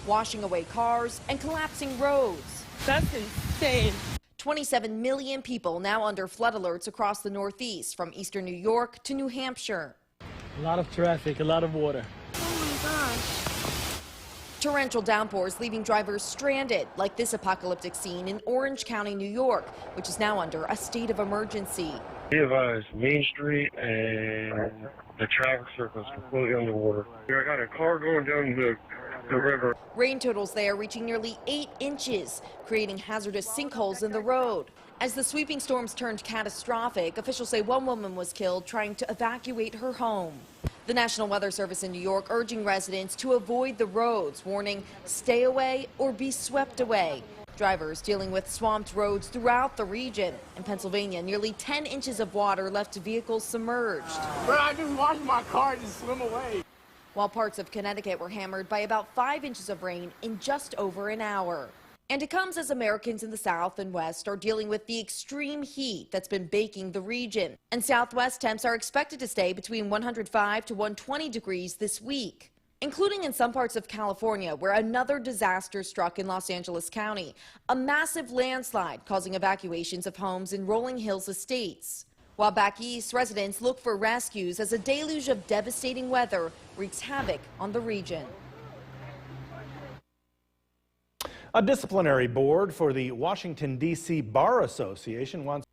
washing away cars and collapsing roads. That's insane. 27 million people now under flood alerts across the Northeast, from eastern New York to New Hampshire. A lot of traffic, a lot of water. Oh my gosh. Torrential downpours leaving drivers stranded, like this apocalyptic scene in Orange County, New York, which is now under a state of emergency. Be advised, Main Street and the traffic circle is completely underwater. I got a car going down the river. Rain totals there reaching nearly 8 inches, creating hazardous sinkholes in the road. As the sweeping storms turned catastrophic, officials say one woman was killed trying to evacuate her home. The National Weather Service in New York urging residents to avoid the roads, warning stay away or be swept away. Drivers dealing with swamped roads throughout the region. In Pennsylvania, nearly 10 inches of water left vehicles submerged. But I just watched my car just swim away. While parts of Connecticut were hammered by about 5 inches of rain in just over an hour. And it comes as Americans in the South and West are dealing with the extreme heat that's been baking the region. And Southwest temps are expected to stay between 105 to 120 degrees this week, including in some parts of California, where another disaster struck in Los Angeles County, a massive landslide causing evacuations of homes in Rolling Hills Estates. While back east, residents look for rescues as a deluge of devastating weather wreaks havoc on the region. A disciplinary board for the Washington, D.C. Bar Association wants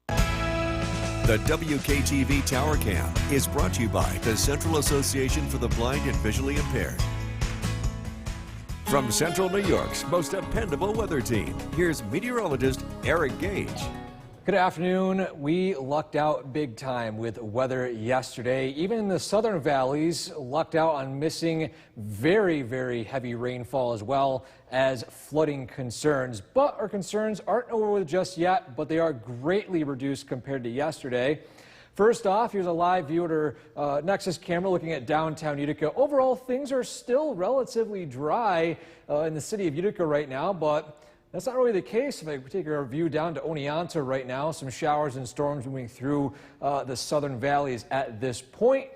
The WKTV Tower Cam is brought to you by the Central Association for the Blind and Visually Impaired. From Central New York's most dependable weather team, here's meteorologist Eric Gage. Good afternoon. We lucked out big time with weather yesterday. Even in the southern valleys, lucked out on missing very, very heavy rainfall as well as flooding concerns. But our concerns aren't over with just yet, but they are greatly reduced compared to yesterday. First off, here's a live view at our Nexus camera looking at downtown Utica. Overall, things are still relatively dry in the city of Utica right now, but that's not really the case. If I take our view down to Oneonta right now, some showers and storms moving through the southern valleys at this point.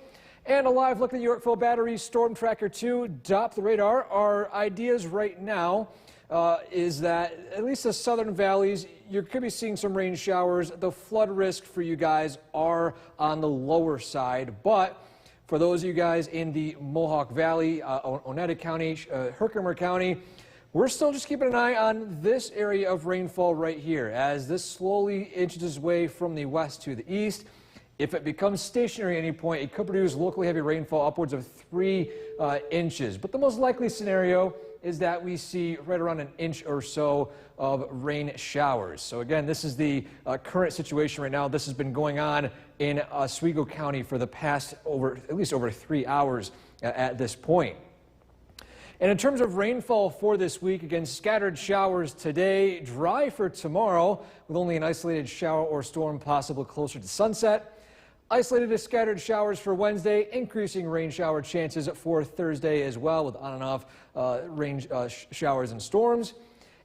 And a live look at the Yorkville Battery Storm Tracker 2, top the radar. Our ideas right now is that at least the southern valleys, you could be seeing some rain showers. The flood risk for you guys are on the lower side, but for those of you guys in the Mohawk Valley, Oneida County, Herkimer County, we're still just keeping an eye on this area of rainfall right here as this slowly inches its way from the west to the east. If it becomes stationary at any point, it could produce locally heavy rainfall upwards of 3 inches. But the most likely scenario is that we see right around an inch or so of rain showers. So again, this is the current situation right now. This has been going on in Oswego County for the past at least over 3 hours at this point. And in terms of rainfall for this week, again, scattered showers today, dry for tomorrow, with only an isolated shower or storm possible closer to sunset. Isolated to scattered showers for Wednesday, increasing rain shower chances for Thursday as well, with on and off rain showers and storms.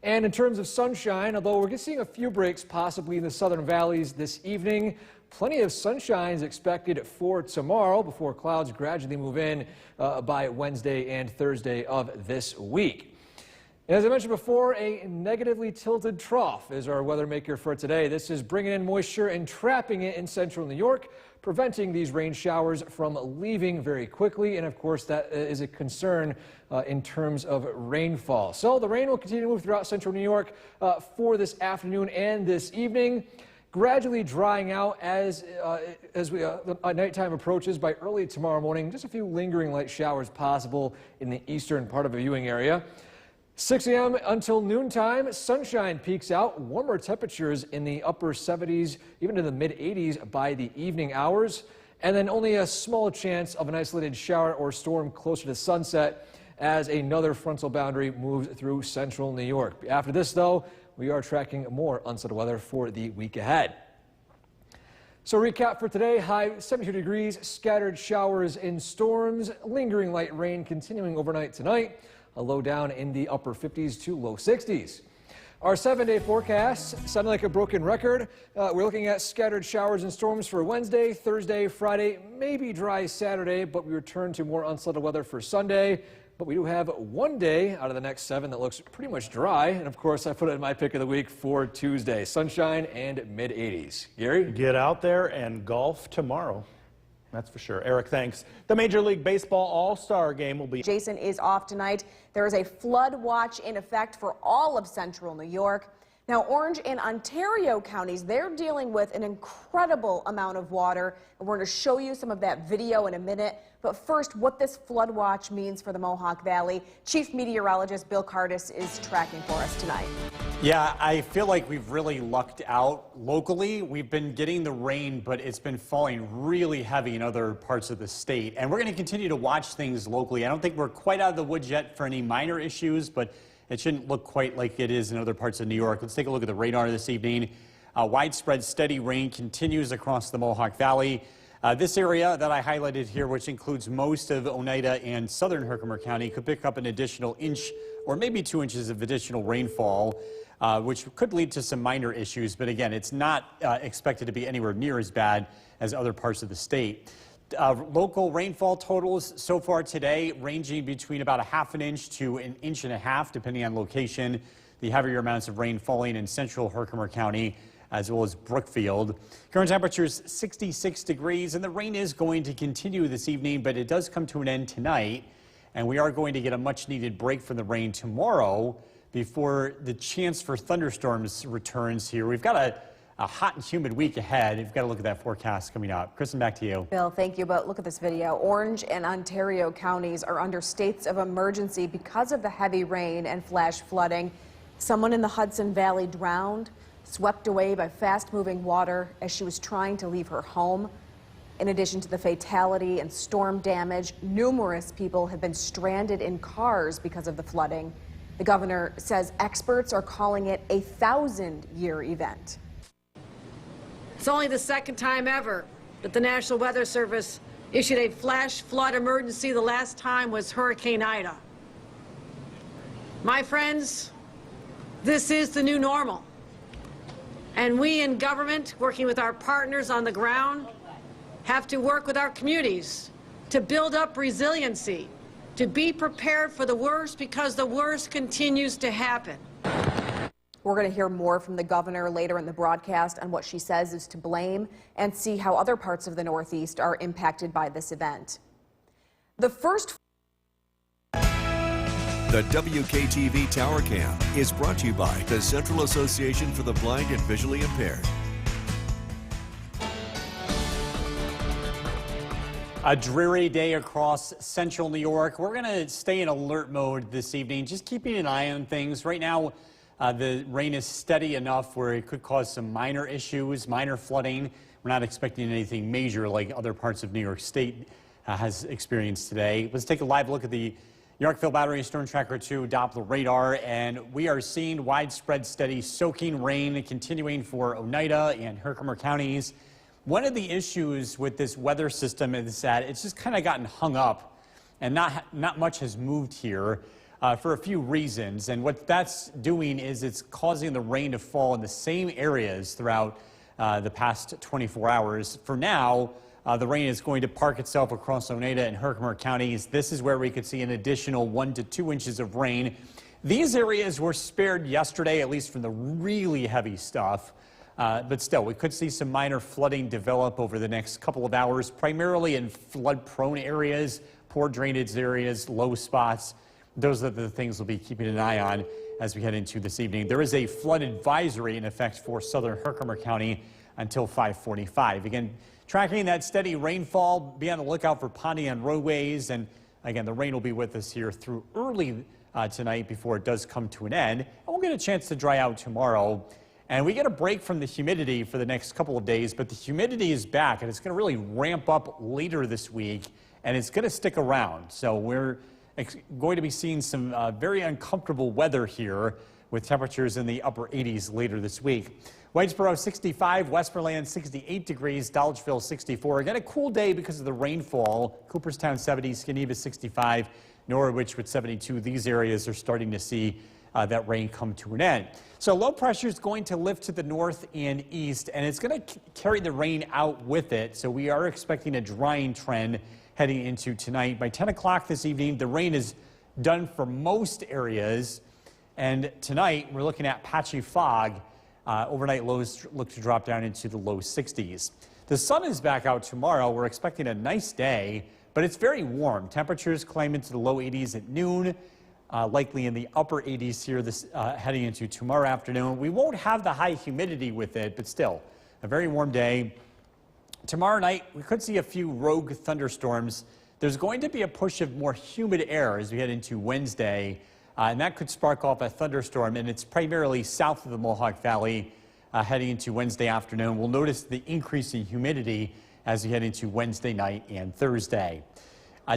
And in terms of sunshine, although we're seeing a few breaks possibly in the southern valleys this evening, plenty of sunshine is expected for tomorrow before clouds gradually move in by Wednesday and Thursday of this week. As I mentioned before, a negatively tilted trough is our weather maker for today. This is bringing in moisture and trapping it in central New York, preventing these rain showers from leaving very quickly. And of course, that is a concern in terms of rainfall. So the rain will continue to move throughout central New York for this afternoon and this evening, gradually drying out as nighttime approaches. By early tomorrow morning, just a few lingering light showers possible in the eastern part of the viewing area. 6 a.m. until noontime, sunshine peaks out, warmer temperatures in the upper 70s, even to the mid 80s by the evening hours, and then only a small chance of an isolated shower or storm closer to sunset as another frontal boundary moves through central New York. After this, though, we are tracking more unsettled weather for the week ahead. So recap for today: high 72 degrees, scattered showers and storms, lingering light rain continuing overnight tonight. A low down in the upper 50s to low 60s. Our 7-day forecast sounding like a broken record. We're looking at scattered showers and storms for Wednesday, Thursday, Friday, maybe dry Saturday, but we return to more unsettled weather for Sunday. But we do have one day out of the next 7 that looks pretty much dry. And of course, I put it in my pick of the week for Tuesday. Sunshine and mid 80s. Gary? Get out there and golf tomorrow. That's for sure. Eric, thanks. The Major League Baseball All-Star Game will be... Jason is off tonight. There is a flood watch in effect for all of central New York. Now, Orange and Ontario counties, they're dealing with an incredible amount of water, and we're going to show you some of that video in a minute. But first, what this flood watch means for the Mohawk Valley. Chief Meteorologist Bill Cardis is tracking for us tonight. Yeah, I feel like we've really lucked out locally. We've been getting the rain, but it's been falling really heavy in other parts of the state. And we're going to continue to watch things locally. I don't think we're quite out of the woods yet for any minor issues, but it shouldn't look quite like it is in other parts of New York. Let's take a look at the radar this evening. Widespread steady rain continues across the Mohawk Valley. This area that I highlighted here, which includes most of Oneida and southern Herkimer County, could pick up an additional inch or maybe 2 inches of additional rainfall, which could lead to some minor issues. But again, it's not expected to be anywhere near as bad as other parts of the state. Local rainfall totals so far today ranging between about a ½ inch to 1.5 inches, depending on location. The heavier amounts of rain falling in central Herkimer County as well as Brookfield. Current temperatures 66 degrees, and the rain is going to continue this evening, but it does come to an end tonight. And we are going to get a much needed break from the rain tomorrow before the chance for thunderstorms returns here. We've got a hot and humid week ahead. You've got to look at that forecast coming up. Kristen, back to you. Bill, thank you. But look at this video. Orange and Ontario counties are under states of emergency because of the heavy rain and flash flooding. Someone in the Hudson Valley drowned, swept away by fast-moving water as she was trying to leave her home. In addition to the fatality and storm damage, numerous people have been stranded in cars because of the flooding. The governor says experts are calling it a 1,000-year event. It's only the second time ever that the National Weather Service issued a flash flood emergency. The last time was Hurricane Ida. My friends, this is the new normal. And we in government, working with our partners on the ground, have to work with our communities to build up resiliency, to be prepared for the worst, because the worst continues to happen. We're going to hear more from the governor later in the broadcast on what she says is to blame and see how other parts of the Northeast are impacted by this event. The WKTV Tower Cam is brought to you by the Central Association for the Blind and Visually Impaired. A dreary day across central New York. We're going to stay in alert mode this evening, just keeping an eye on things. Right now, the rain is steady enough where it could cause some minor issues, minor flooding. We're not expecting anything major like other parts of New York State has experienced today. Let's take a live look at the Yorkville Battery Storm Tracker 2 Doppler radar, and we are seeing widespread steady soaking rain continuing for Oneida and Herkimer counties. One of the issues with this weather system is that it's just kind of gotten hung up, and not much has moved here for a few reasons. And what that's doing is it's causing the rain to fall in the same areas throughout the past 24 hours. For now, the rain is going to park itself across Oneida and Herkimer counties. This is where we could see an additional 1 to 2 inches of rain These areas were spared yesterday, at least from the really heavy stuff. But still, we could see some minor flooding develop over the next couple of hours, primarily in flood-prone areas, poor drainage areas, low spots. Those are the things we'll be keeping an eye on as we head into this evening. There is a flood advisory in effect for southern Herkimer County until 5:45. Again, tracking that steady rainfall, be on the lookout for ponding on roadways. And again, the rain will be with us here through early tonight before it does come to an end. And we'll get a chance to dry out tomorrow. And we get a break from the humidity for the next couple of days, but the humidity is back and it's going to really ramp up later this week and it's going to stick around. So we're going to be seeing some very uncomfortable weather here with temperatures in the upper 80s later this week. Whitesboro 65, Westmoreland 68 degrees, Dolgeville 64. Again, a cool day because of the rainfall. Cooperstown 70, Geneva 65, Norwich with 72. These areas are starting to see that rain come to an end. So low pressure is going to lift to the north and east, and it's going to carry the rain out with it. So we are expecting a drying trend heading into tonight. By 10 o'clock this evening, the rain is done for most areas. And tonight, we're looking at patchy fog. Overnight lows look to drop down into the low 60s. The sun is back out tomorrow. We're expecting a nice day, but it's very warm. Temperatures climb into the low 80s at noon. Likely in the upper 80s here heading into tomorrow afternoon. We won't have the high humidity with it, but still a very warm day. Tomorrow night, we could see a few rogue thunderstorms. There's going to be a push of more humid air as we head into Wednesday, and that could spark off a thunderstorm, and it's primarily south of the Mohawk Valley heading into Wednesday afternoon. We'll notice the increase in humidity as we head into Wednesday night and Thursday.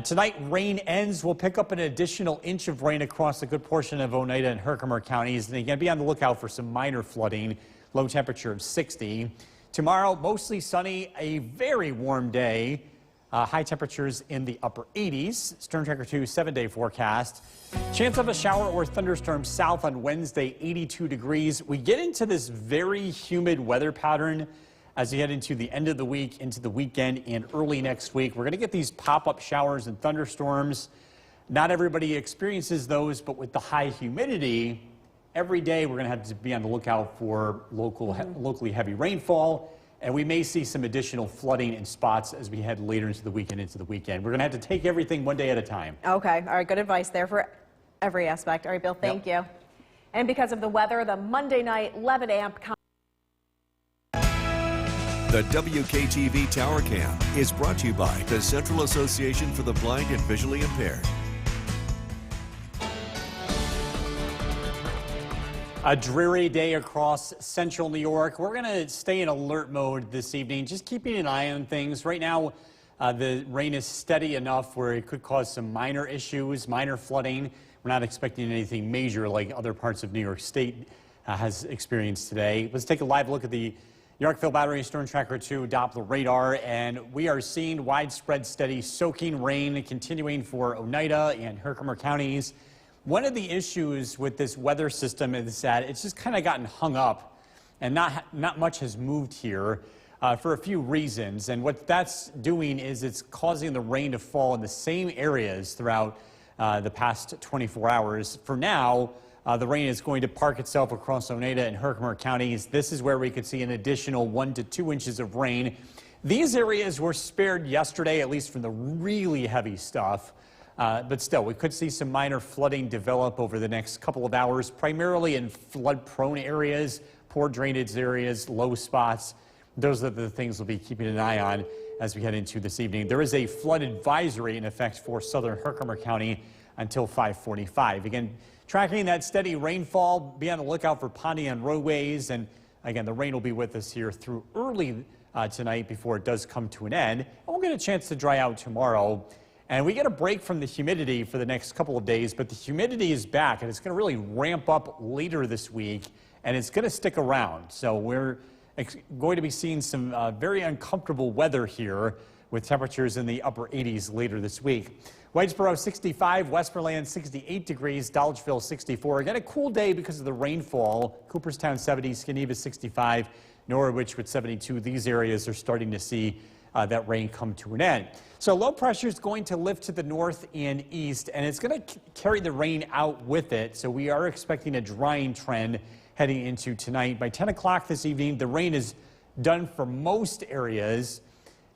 Tonight, rain ends. We'll pick up an additional inch of rain across a good portion of Oneida and Herkimer counties. And again, be on the lookout for some minor flooding, low temperature of 60. Tomorrow, mostly sunny, a very warm day. High temperatures in the upper 80s. Storm Tracker 2 7-day forecast. Chance of a shower or thunderstorm south on Wednesday, 82 degrees. We get into this very humid weather pattern as we head into the end of the week, into the weekend, and early next week. We're going to get these pop-up showers and thunderstorms. Not everybody experiences those, but with the high humidity, every day we're going to have to be on the lookout for locally heavy rainfall, and we may see some additional flooding in spots as we head later into the weekend, into the weekend. We're going to have to take everything one day at a time. Okay, all right, good advice there for every aspect. All right, Bill, thank you. And because of the weather, the Monday night Levitt Amp The WKTV Tower Cam is brought to you by the Central Association for the Blind and Visually Impaired. A dreary day across central New York. We're going to stay in alert mode this evening, just keeping an eye on things. Right now, the rain is steady enough where it could cause some minor issues, minor flooding. We're not expecting anything major like other parts of New York State has experienced today. Let's take a live look at the Yorkville Battery Storm Tracker 2 Doppler radar, and we are seeing widespread steady soaking rain continuing for Oneida and Herkimer counties. One of the issues with this weather system is that it's just kind of gotten hung up and not much has moved here for a few reasons. And what that's doing is it's causing the rain to fall in the same areas throughout the past 24 hours. For now, the rain is going to park itself across Oneida and Herkimer counties. This is where we could see an additional 1 to 2 inches of rain. These areas were spared yesterday, at least from the really heavy stuff. But still, we could see some minor flooding develop over the next couple of hours, primarily in flood-prone areas, poor drainage areas, low spots. Those are the things we'll be keeping an eye on as we head into this evening. There is a flood advisory in effect for southern Herkimer County until 5:45. Again, tracking that steady rainfall, be on the lookout for ponding on roadways. And again, the rain will be with us here through early tonight before it does come to an end. And we'll get a chance to dry out tomorrow. And we get a break from the humidity for the next couple of days, but the humidity is back and it's going to really ramp up later this week and it's going to stick around. So we're going to be seeing some very uncomfortable weather here with temperatures in the upper 80s later this week. Whitesboro 65, Westmoreland 68 degrees, Dolgeville 64. Again, a cool day because of the rainfall. Cooperstown 70, Geneva 65, Norwich with 72. These areas are starting to see that rain come to an end. So low pressure is going to lift to the north and east, and it's going to carry the rain out with it. So we are expecting a drying trend heading into tonight. By 10 o'clock this evening, the rain is done for most areas.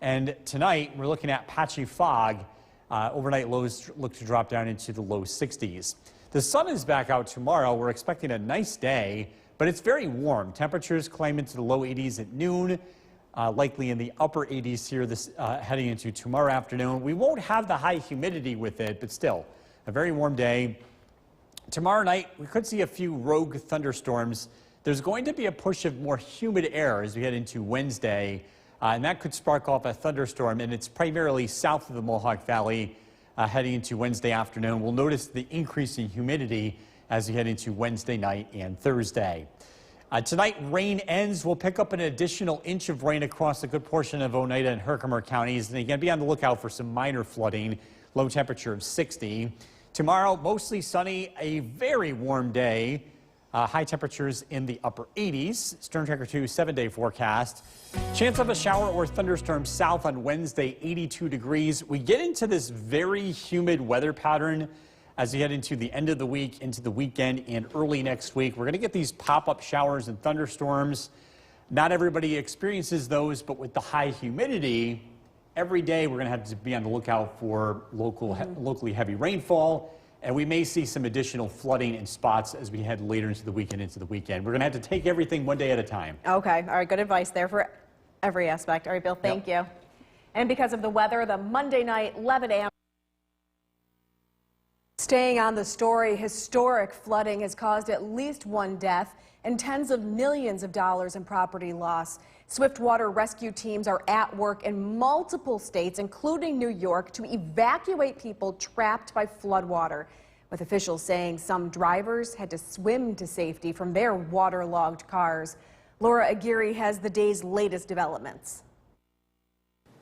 And tonight, we're looking at patchy fog. Overnight lows look to drop down into the low 60s. The sun is back out tomorrow. We're expecting a nice day, but it's very warm. Temperatures climb into the low 80s at noon. Likely in the upper 80s here heading into tomorrow afternoon. We won't have the high humidity with it, but still a very warm day. Tomorrow night, we could see a few rogue thunderstorms. There's going to be a push of more humid air as we head into Wednesday, and that could spark off a thunderstorm, and it's primarily south of the Mohawk Valley heading into Wednesday afternoon. We'll notice the increase in humidity as we head into Wednesday night and Thursday. Tonight, rain ends. We'll pick up an additional inch of rain across a good portion of Oneida and Herkimer counties. And again, be on the lookout for some minor flooding. Low temperature of 60. Tomorrow, mostly sunny, a very warm day. High temperatures in the upper 80s. Storm Tracker 2 7-day forecast. Chance of a shower or thunderstorm south on Wednesday, 82 degrees. We get into this very humid weather pattern as we head into the end of the week, into the weekend, and early next week. We're going to get these pop-up showers and thunderstorms. Not everybody experiences those, but with the high humidity, every day we're going to have to be on the lookout for locally heavy rainfall, and we may see some additional flooding in spots as we head later into the weekend, into the weekend. We're going to have to take everything one day at a time. Okay, all right, good advice there for every aspect. All right, Bill, thank you. And because of the weather, the Monday night 11 a.m. Staying on the story, historic flooding has caused at least one death and tens of millions of dollars in property loss. Swiftwater rescue teams are at work in multiple states, including New York, to evacuate people trapped by floodwater, with officials saying some drivers had to swim to safety from their waterlogged cars. Laura Aguirre has the day's latest developments.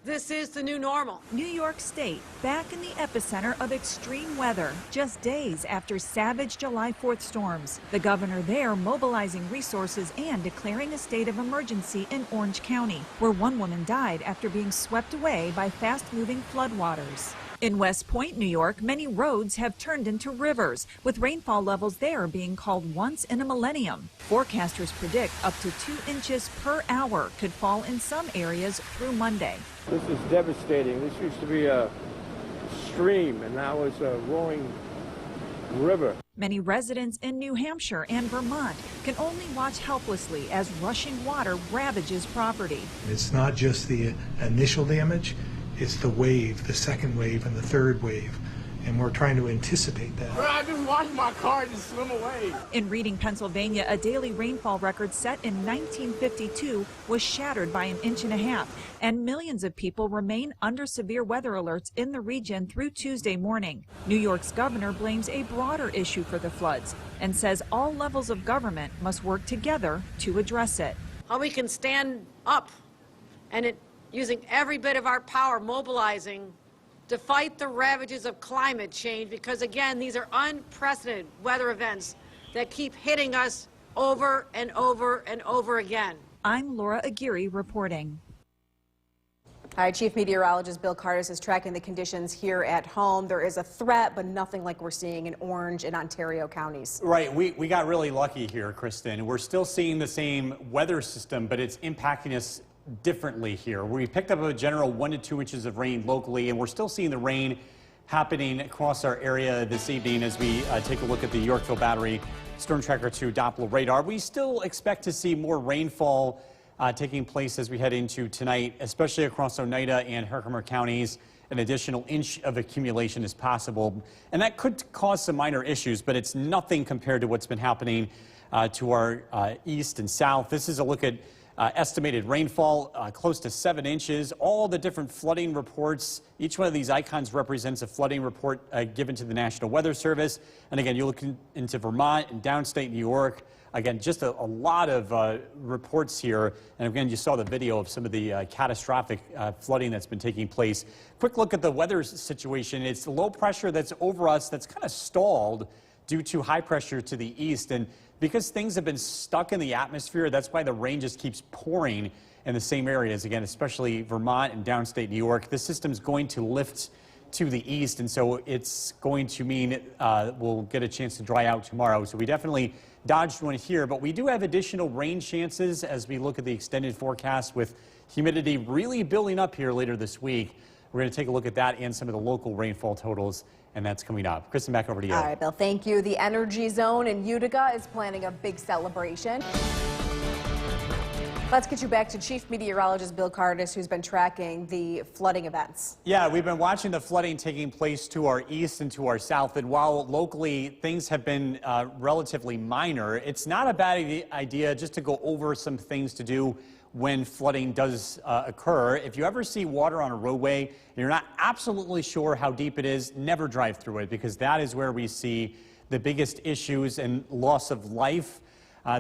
This is the new normal. New York State back in the epicenter of extreme weather just days after savage July 4th storms. The governor there mobilizing resources and declaring a state of emergency in Orange County, where one woman died after being swept away by fast-moving floodwaters. In West Point, New York, many roads have turned into rivers, with rainfall levels there being called once in a millennium. Forecasters predict up to 2 inches per hour could fall in some areas through Monday. This is devastating. This used to be a stream, and now it's a roaring river. Many residents in New Hampshire and Vermont can only watch helplessly as rushing water ravages property. It's not just the initial damage, it's the wave, the second wave, and the third wave. And we're trying to anticipate that. I just watched my car just swim away. In Reading, Pennsylvania, a daily rainfall record set in 1952 was shattered by an inch and a half, and millions of people remain under severe weather alerts in the region through Tuesday morning. New York's governor blames a broader issue for the floods and says all levels of government must work together to address it. How we can stand up and using every bit of our power, mobilizing to fight the ravages of climate change, because again, these are unprecedented weather events that keep hitting us over and over and over again. I'm Laura Aguirre reporting. All right, Chief Meteorologist Bill Kardis is tracking the conditions here at home. There is a threat, but nothing like we're seeing in Orange and Ontario counties. Right, we got really lucky here, Kristen. We're still seeing the same weather system, but it's impacting us differently here. We picked up a general 1 to 2 inches of rain locally, and we're still seeing the rain happening across our area this evening as we take a look at the Yorkville Battery Storm Tracker 2 Doppler radar. We still expect to see more rainfall taking place as we head into tonight, especially across Oneida and Herkimer counties. An additional inch of accumulation is possible, and that could cause some minor issues, but it's nothing compared to what's been happening to our east and south. This is a look at estimated rainfall, close to 7 inches. All the different flooding reports, each one of these icons represents a flooding report given to the National Weather Service. And again, you look into Vermont and downstate New York. Again, just a lot of reports here. And again, you saw the video of some of the catastrophic flooding that's been taking place. Quick look at the weather situation. It's the low pressure that's over us that's kind of stalled due to high pressure to the east. And because things have been stuck in the atmosphere, that's why the rain just keeps pouring. in the same areas, again, especially Vermont and downstate New York. This system's going to lift to the east, and so it's going to mean we'll get a chance to dry out tomorrow. So we definitely dodged one here, but we do have additional rain chances as we look at the extended forecast with humidity really building up here later this week. We're going to take a look at that and some of the local rainfall totals, and that's coming up. Kristen, back over to you. All right, Bill, thank you. The Energy Zone in Utica is planning a big celebration. Let's get you back to Chief Meteorologist Bill Cardis, who's been tracking the flooding events. Yeah, we've been watching the flooding taking place to our east and to our south, and while locally things have been relatively minor, it's not a bad idea just to go over some things to do when flooding does occur. If you ever see water on a roadway and you're not absolutely sure how deep it is, never drive through it, because that is where we see the biggest issues and loss of life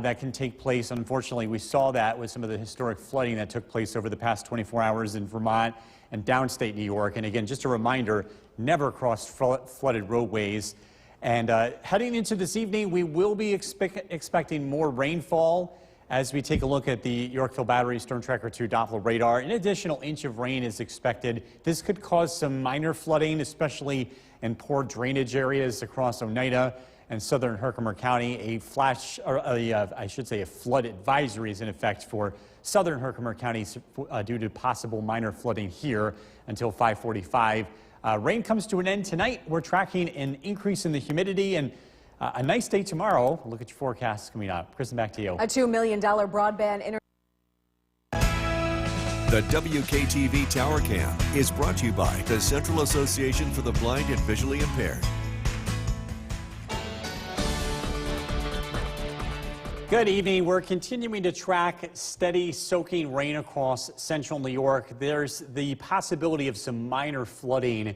that can take place. Unfortunately, we saw that with some of the historic flooding that took place over the past 24 hours in Vermont and downstate New York. And again, just a reminder, never cross flooded roadways. And heading into this evening, we will be expecting more rainfall as we take a look at the Yorkville Battery Storm Tracker 2 Doppler radar. An additional inch of rain is expected. This could cause some minor flooding, especially in poor drainage areas across Oneida and southern Herkimer County. A flood advisory is in effect for southern Herkimer County due to possible minor flooding here until 5:45. Rain comes to an end tonight. We're tracking an increase in the humidity and a nice day tomorrow. Look at your forecasts coming up. Kristen, back to you. A $2 million broadband internet. The WKTV Tower Cam is brought to you by the Central Association for the Blind and Visually Impaired. Good evening. We're continuing to track steady soaking rain across central New York. There's the possibility of some minor flooding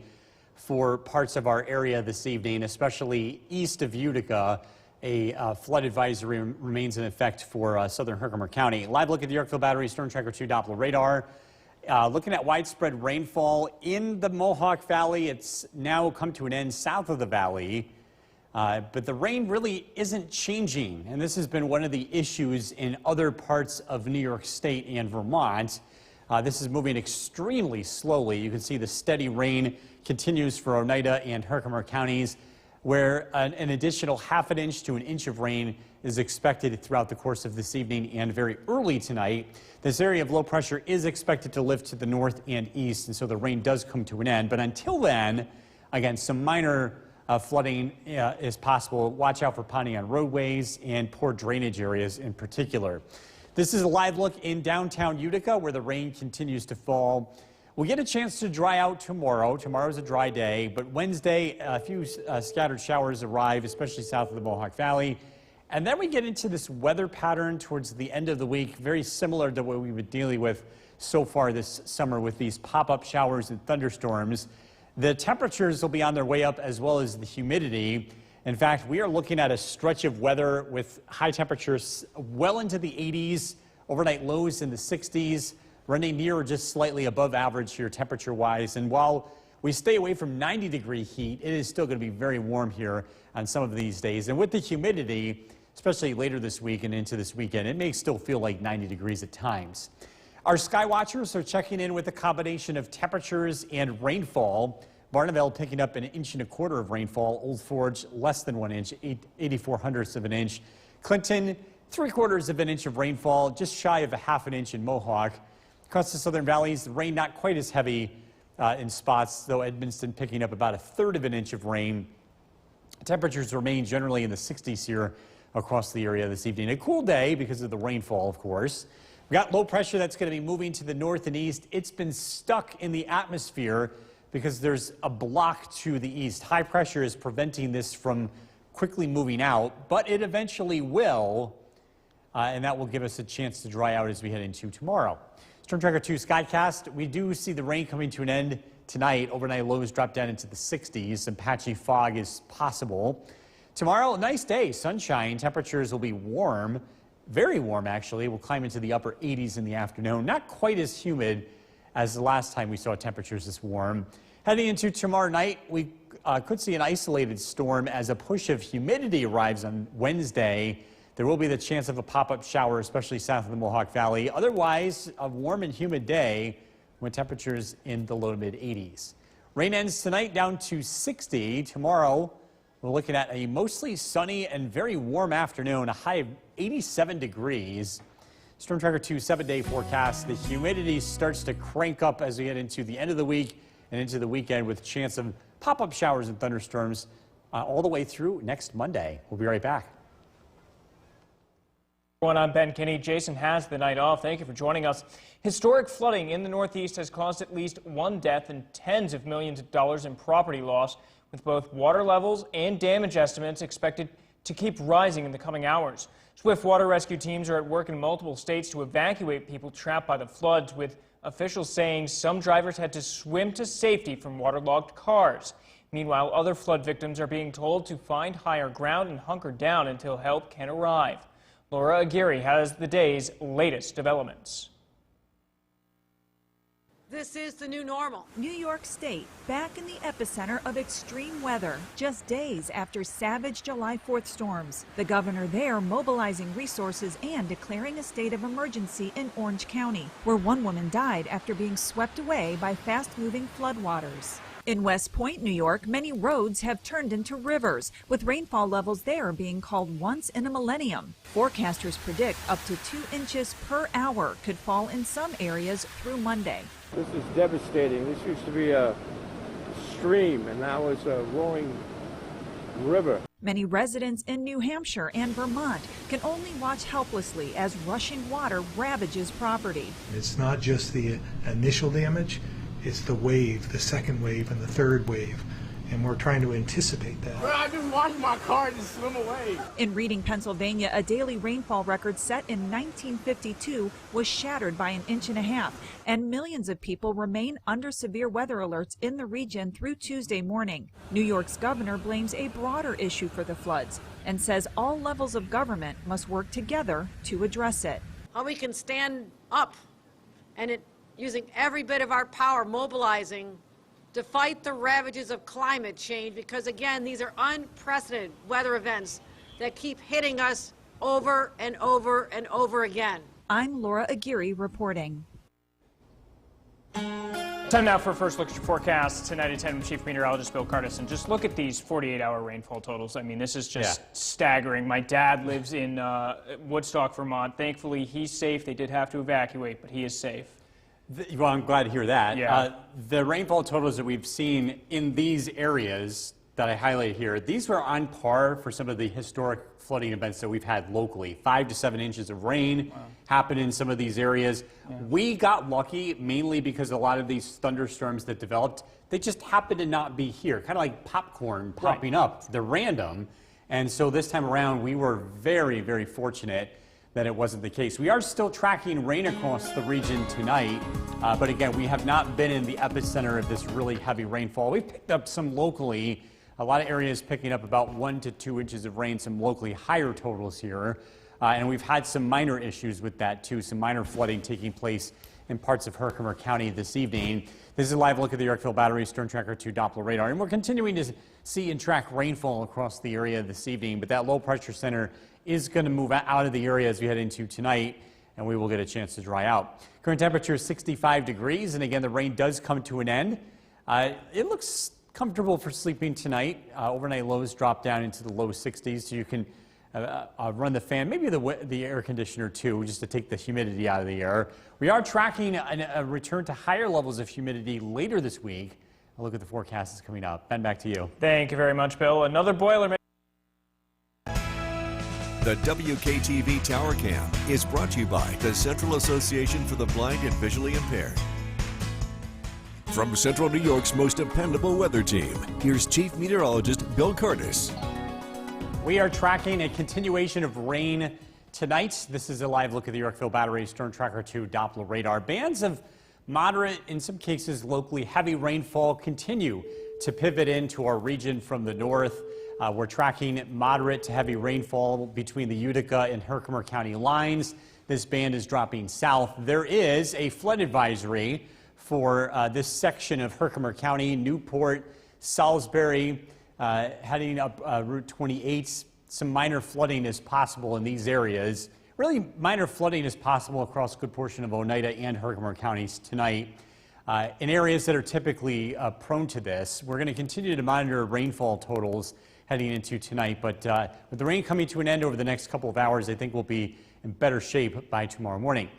for parts of our area this evening, especially east of Utica. A flood advisory remains in effect for southern Herkimer County. Live look at the Yorkville Battery Storm Tracker 2 Doppler radar. Looking at widespread rainfall in the Mohawk Valley. It's now come to an end south of the valley. But the rain really isn't changing, and this has been one of the issues in other parts of New York State and Vermont. This is moving extremely slowly. You can see the steady rain continues for Oneida and Herkimer counties, where an additional ½ an inch to an inch of rain is expected throughout the course of this evening and very early tonight. This area of low pressure is expected to lift to the north and east, and so the rain does come to an end. But until then, again, some minor flooding is possible. Watch out for ponding on roadways and poor drainage areas in particular. This is a live look in downtown Utica, where the rain continues to fall. We'll get a chance to dry out tomorrow. Tomorrow's a dry day, but Wednesday, a few scattered showers arrive, especially south of the Mohawk Valley. And then we get into this weather pattern towards the end of the week, very similar to what we've been dealing with so far this summer with these pop-up showers and thunderstorms. The temperatures will be on their way up, as well as the humidity. In fact, we are looking at a stretch of weather with high temperatures well into the 80s, overnight lows in the 60s, running near or just slightly above average here temperature-wise. And while we stay away from 90-degree heat, it is still going to be very warm here on some of these days. And with the humidity, especially later this week and into this weekend, it may still feel like 90 degrees at times. Our sky watchers are checking in with a combination of temperatures and rainfall. Barneveld picking up 1.25 inches of rainfall. Old Forge less than 1 inch, 84/100ths of an inch. Clinton 3/4 of an inch of rainfall, just shy of ½ an inch in Mohawk. Across the southern valleys, the rain not quite as heavy in spots, though Edmonston picking up about 1/3 of an inch of rain. Temperatures remain generally in the 60s here across the area this evening. A cool day because of the rainfall, of course. We've got low pressure that's going to be moving to the north and east. It's been stuck in the atmosphere because there's a block to the east. High pressure is preventing this from quickly moving out, but it eventually will, and that will give us a chance to dry out as we head into tomorrow. Storm Tracker 2 Skycast, we do see the rain coming to an end tonight. Overnight lows drop down into the 60s. Some patchy fog is possible. Tomorrow, a nice day, sunshine. Temperatures will be warm. Very warm, actually. We'll climb into the upper 80s in the afternoon. Not quite as humid as the last time we saw temperatures this warm. Heading into tomorrow night, we could see an isolated storm as a push of humidity arrives on Wednesday. There will be the chance of a pop-up shower, especially south of the Mohawk Valley. Otherwise, a warm and humid day with temperatures in the low to mid 80s. Rain ends tonight down to 60. Tomorrow, we're looking at a mostly sunny and very warm afternoon, a high of 87 degrees. Storm Tracker 2 7-day forecast. The humidity starts to crank up as we get into the end of the week and into the weekend with a chance of pop-up showers and thunderstorms all the way through next Monday. We'll be right back. I'm Ben Kinney. Jason has the night off. Thank you for joining us. Historic flooding in the Northeast has caused at least one death and tens of millions of dollars in property loss, with both water levels and damage estimates expected to keep rising in the coming hours. Swift water rescue teams are at work in multiple states to evacuate people trapped by the floods, with officials saying some drivers had to swim to safety from waterlogged cars. Meanwhile, other flood victims are being told to find higher ground and hunker down until help can arrive. Laura Aguirre has the day's latest developments. This is the new normal. New York State back in the epicenter of extreme weather, just days after savage July 4th storms. The governor there mobilizing resources and declaring a state of emergency in Orange County, where one woman died after being swept away by fast-moving floodwaters. In West Point, New York, many roads have turned into rivers, with rainfall levels there being called once in a millennium. Forecasters predict up to 2 inches per hour could fall in some areas through Monday. This is devastating. This used to be a stream, and now it's a rolling river. Many residents in New Hampshire and Vermont can only watch helplessly as rushing water ravages property. It's not just the initial damage, it's the wave, the second wave, and the third wave. And we're trying to anticipate that. Well, I just watched my car just swim away. In Reading, Pennsylvania, a daily rainfall record set in 1952 was shattered by 1.5 inches, and millions of people remain under severe weather alerts in the region through Tuesday morning. New York's governor blames a broader issue for the floods and says all levels of government must work together to address it. How we can stand up and using every bit of our power, mobilizing to fight the ravages of climate change, because again, these are unprecedented weather events that keep hitting us over and over and over again. I'm Laura Aguirre reporting. Time now for a first look at your forecast. Tonight at 10 with Chief Meteorologist Bill Curtis. And just look at these 48-hour rainfall totals. I mean, this is just staggering. My dad lives in Woodstock, Vermont. Thankfully, he's safe. They did have to evacuate, but he is safe. Well, I'm glad to hear that. Yeah. The rainfall totals that we've seen in these areas that I highlight here, these were on par for some of the historic flooding events that we've had locally. 5 to 7 inches of rain happened in some of these areas. Yeah. We got lucky mainly because a lot of these thunderstorms that developed, they just happened to not be here, kind of like popcorn popping up. They're random. And so this time around, we were very, very fortunate that it wasn't the case. We are still tracking rain across the region tonight, but again, we have not been in the epicenter of this really heavy rainfall. We've picked up some locally, a lot of areas picking up about 1 to 2 inches of rain, some locally higher totals here, and we've had some minor issues with that too, some minor flooding taking place in parts of Herkimer County this evening. This is a live look at the Yorkville Battery Storm Tracker 2 Doppler radar, and we're continuing to see and track rainfall across the area this evening, but that low pressure center is going to move out of the area as we head into tonight, and we will get a chance to dry out. Current temperature is 65 degrees, and again, the rain does come to an end. It looks comfortable for sleeping tonight. Overnight lows drop down into the low 60s, so you can run the fan, maybe the air conditioner too, just to take the humidity out of the air. We are tracking a return to higher levels of humidity later this week. A look at the forecast is coming up. Ben, back to you. Thank you very much, Bill. Another boiler. The WKTV Tower Cam is brought to you by the Central Association for the Blind and Visually Impaired. From Central New York's most dependable weather team, here's Chief Meteorologist Bill Curtis. We are tracking a continuation of rain tonight. This is a live look at the Yorkville Battery Storm Tracker 2 Doppler radar. Bands of moderate, in some cases locally heavy rainfall continue to pivot into our region from the north. We're tracking moderate to heavy rainfall between the Utica and Herkimer County lines. This band is dropping south. There is a flood advisory for this section of Herkimer County, Newport, Salisbury, heading up Route 28, some minor flooding is possible in these areas. Really, minor flooding is possible across a good portion of Oneida and Herkimer counties tonight. In areas that are typically prone to this, we're going to continue to monitor rainfall totals heading into tonight, but with the rain coming to an end over the next couple of hours, I think we'll be in better shape by tomorrow morning.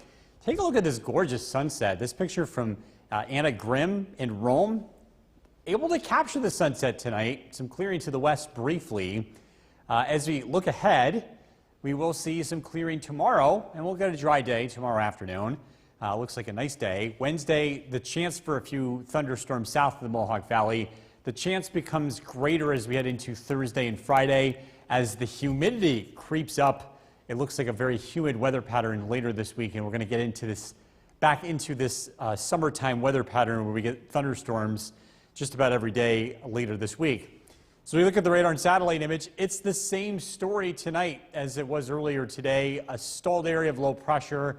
Take a look at this gorgeous sunset. This picture from Anna Grimm in Rome, able to capture the sunset tonight. Some clearing to the west briefly. As we look ahead, we will see some clearing tomorrow, and we'll get a dry day tomorrow afternoon. Looks like a nice day. Wednesday, the chance for a few thunderstorms south of the Mohawk Valley. The chance becomes greater as we head into Thursday and Friday. As the humidity creeps up, it looks like a very humid weather pattern later this week, and we're going to get into this, back into this summertime weather pattern where we get thunderstorms just about every day later this week. So we look at the radar and satellite image. It's the same story tonight as it was earlier today. A stalled area of low pressure,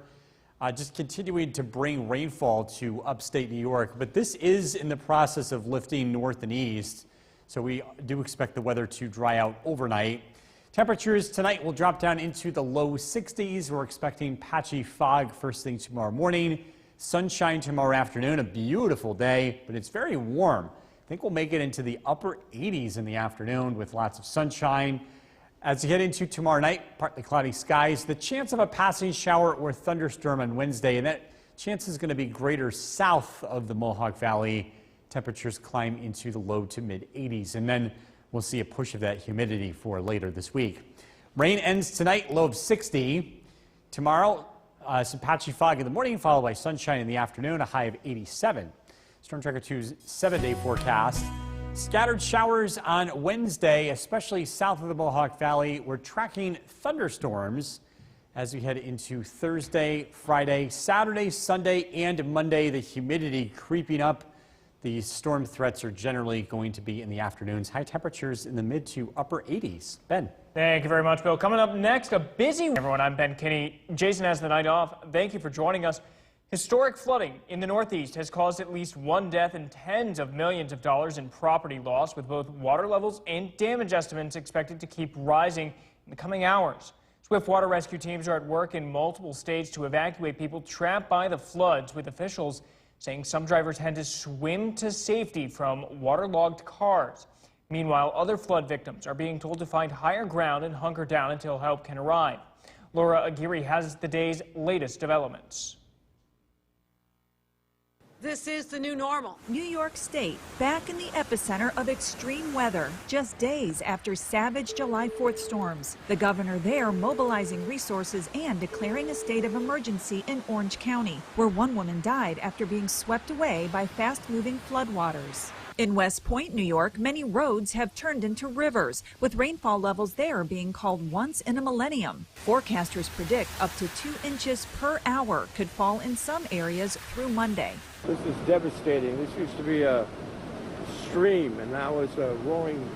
just continuing to bring rainfall to upstate New York. But this is in the process of lifting north and east, so we do expect the weather to dry out overnight. Temperatures tonight will drop down into the low 60s. We're expecting patchy fog first thing tomorrow morning. Sunshine tomorrow afternoon, a beautiful day, but it's very warm. I think we'll make it into the upper 80s in the afternoon with lots of sunshine. As you head into tomorrow night, partly cloudy skies, the chance of a passing shower or thunderstorm on Wednesday, and that chance is going to be greater south of the Mohawk Valley. Temperatures climb into the low to mid 80s, and then we'll see a push of that humidity for later this week. Rain ends tonight, low of 60. Tomorrow, some patchy fog in the morning, followed by sunshine in the afternoon, a high of 87. Storm Tracker 2's 7-day forecast. Scattered showers on Wednesday, especially south of the Mohawk Valley. We're tracking thunderstorms as we head into Thursday, Friday, Saturday, Sunday, and Monday. The humidity creeping up. The storm threats are generally going to be in the afternoons. High temperatures in the mid to upper 80s. Ben. Thank you very much, Bill. Coming up next, a busy everyone. I'm Ben Kinney. Jason has the night off. Thank you for joining us. Historic flooding in the Northeast has caused at least one death and tens of millions of dollars in property loss, with both water levels and damage estimates expected to keep rising in the coming hours. Swift water rescue teams are at work in multiple states to evacuate people trapped by the floods, with officials saying some drivers had to swim to safety from waterlogged cars. Meanwhile, other flood victims are being told to find higher ground and hunker down until help can arrive. Laura Aguirre has the day's latest developments. This is the new normal. New York State back in the epicenter of extreme weather just days after savage July 4th storms. The governor there mobilizing resources and declaring a state of emergency in Orange County, where one woman died after being swept away by fast-moving floodwaters. In West Point, New York, many roads have turned into rivers, with rainfall levels there being called once in a millennium. Forecasters predict up to 2 inches per hour could fall in some areas through Monday. This is devastating. This used to be a stream, and now it's a roaring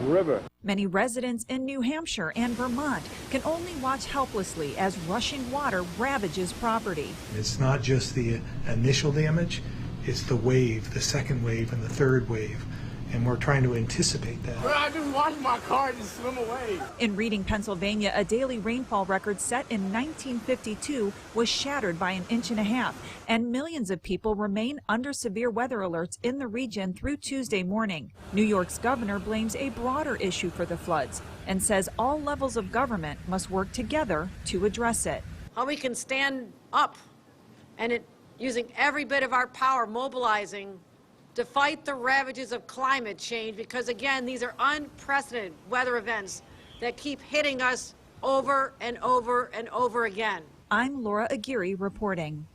river. Many residents in New Hampshire and Vermont can only watch helplessly as rushing water ravages property. It's not just the initial damage, it's the wave, the second wave, and the third wave. And we're trying to anticipate that. Bro, I just watched my car just swim away. In Reading, Pennsylvania, a daily rainfall record set in 1952 was shattered by an inch and a half, and millions of people remain under severe weather alerts in the region through Tuesday morning. New York's governor blames a broader issue for the floods and says all levels of government must work together to address it. How we can stand up and using every bit of our power, mobilizing to fight the ravages of climate change, because again, these are unprecedented weather events that keep hitting us over and over and over again. I'm Laura Aguirre reporting.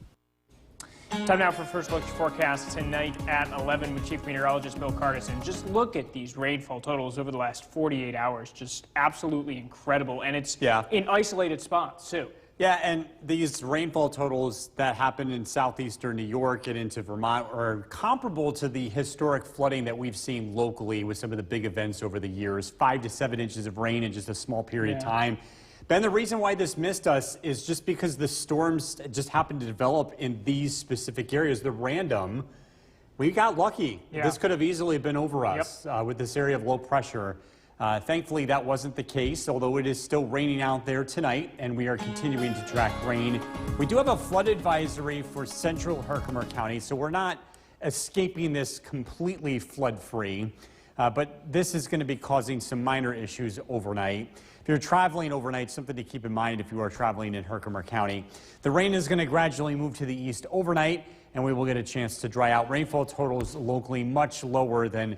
Time now for First Look's forecast tonight at 11 with Chief Meteorologist Bill Cargison. Just look at these rainfall totals over the last 48 hours. Just absolutely incredible. And it's in isolated spots, too. Yeah, and these rainfall totals that happened in southeastern New York and into Vermont are comparable to the historic flooding that we've seen locally with some of the big events over the years. 5 to 7 inches of rain in just a small period of time. Ben, the reason why this missed us is just because the storms just happened to develop in these specific areas. They're random. We got lucky. This could have easily been over us with this area of low pressure. Thankfully, that wasn't the case, although it is still raining out there tonight, and we are continuing to track rain. We do have a flood advisory for central Herkimer County, so we're not escaping this completely flood-free, but this is going to be causing some minor issues overnight. If you're traveling overnight, something to keep in mind if you are traveling in Herkimer County. The rain is going to gradually move to the east overnight, and we will get a chance to dry out. Rainfall totals locally much lower than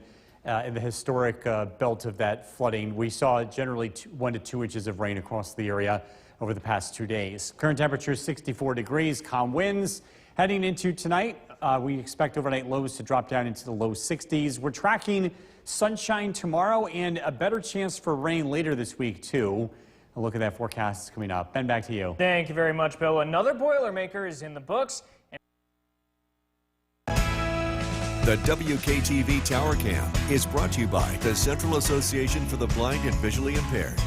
in the historic belt of that flooding. We saw generally 1 to 2 inches of rain across the area over the past 2 days. Current temperature is 64 degrees, calm winds. Heading into tonight, we expect overnight lows to drop down into the low 60s. We're tracking sunshine tomorrow and a better chance for rain later this week, too. A look at that forecast is coming up. Ben, back to you. Thank you very much, Bill. Another Boilermaker is in the books. The WKTV Tower Cam is brought to you by the Central Association for the Blind and Visually Impaired.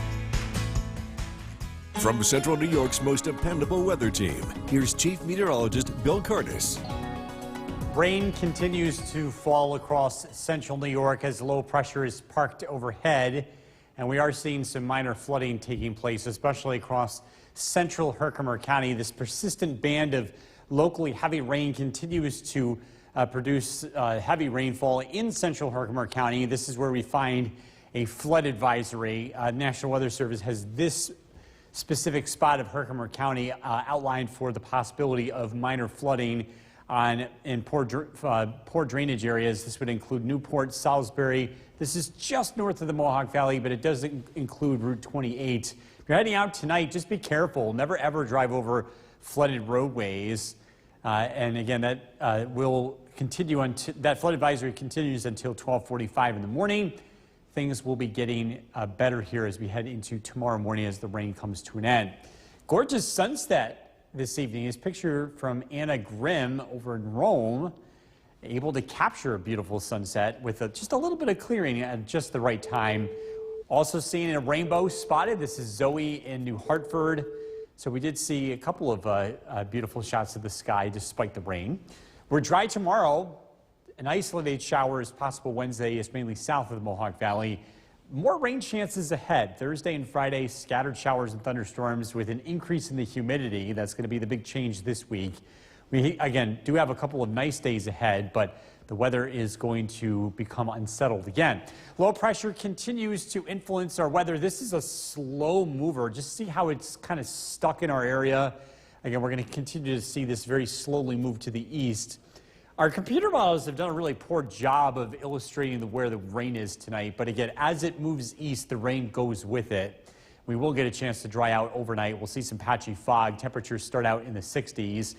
From Central New York's most dependable weather team, here's Chief Meteorologist Bill Curtis. Rain continues to fall across central New York as low pressure is parked overhead, and we are seeing some minor flooding taking place, especially across central Herkimer County. This persistent band of locally heavy rain continues to produce heavy rainfall in central Herkimer County. This is where we find a flood advisory. National Weather Service has this specific spot of Herkimer County outlined for the possibility of minor flooding in poor drainage areas. This would include Newport, Salisbury. This is just north of the Mohawk Valley, but it doesn't include Route 28. If you're heading out tonight, just be careful. Never ever drive over flooded roadways. And again, that will continue until that flood advisory continues until 12:45 in the morning. Things will be getting better here as we head into tomorrow morning as the rain comes to an end. Gorgeous sunset this evening is picture from Anna Grimm over in Rome, able to capture a beautiful sunset with just a little bit of clearing at just the right time. Also seeing a rainbow spotted. This is Zoe in New Hartford. So we did see a couple of beautiful shots of the sky despite the rain. We're dry tomorrow. An isolated shower is possible Wednesday, is mainly south of the Mohawk Valley. More rain chances ahead. Thursday and Friday, scattered showers and thunderstorms with an increase in the humidity. That's going to be the big change this week. We, again, do have a couple of nice days ahead, but the weather is going to become unsettled again. Low pressure continues to influence our weather. This is a slow mover. Just see how it's kind of stuck in our area. Again, we're going to continue to see this very slowly move to the east. Our computer models have done a really poor job of illustrating where the rain is tonight. But again, as it moves east, the rain goes with it. We will get a chance to dry out overnight. We'll see some patchy fog. Temperatures start out in the 60s.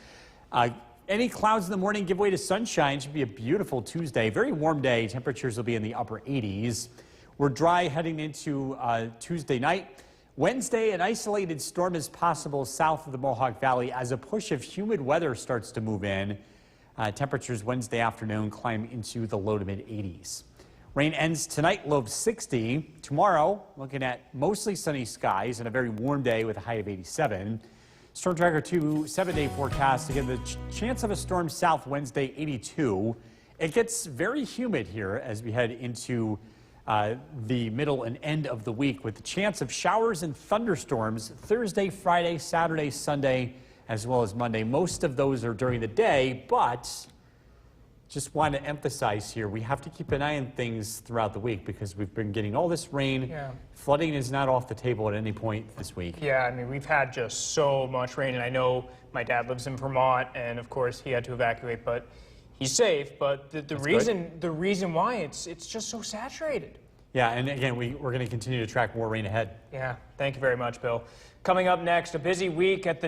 Any clouds in the morning give way to sunshine. Should be a beautiful Tuesday. Very warm day. Temperatures will be in the upper 80s. We're dry heading into Tuesday night. Wednesday, an isolated storm is possible south of the Mohawk Valley as a push of humid weather starts to move in. Temperatures Wednesday afternoon climb into the low to mid 80s. Rain ends tonight, low of 60. Tomorrow, looking at mostly sunny skies and a very warm day with a high of 87. Storm Tracker 2 7-day forecast. Again, the chance of a storm south Wednesday, 82. It gets very humid here as we head into the middle and end of the week with the chance of showers and thunderstorms Thursday, Friday, Saturday, Sunday, as well as Monday. Most of those are during the day, but just want to emphasize here, we have to keep an eye on things throughout the week because we've been getting all this rain. Yeah. Flooding is not off the table at any point this week. Yeah, I mean, we've had just so much rain, and I know my dad lives in Vermont, and of course he had to evacuate, but he's safe. But the reason why it's just so saturated. Yeah, and again, we're going to continue to track more rain ahead. Yeah, thank you very much, Bill. Coming up next, a busy week at the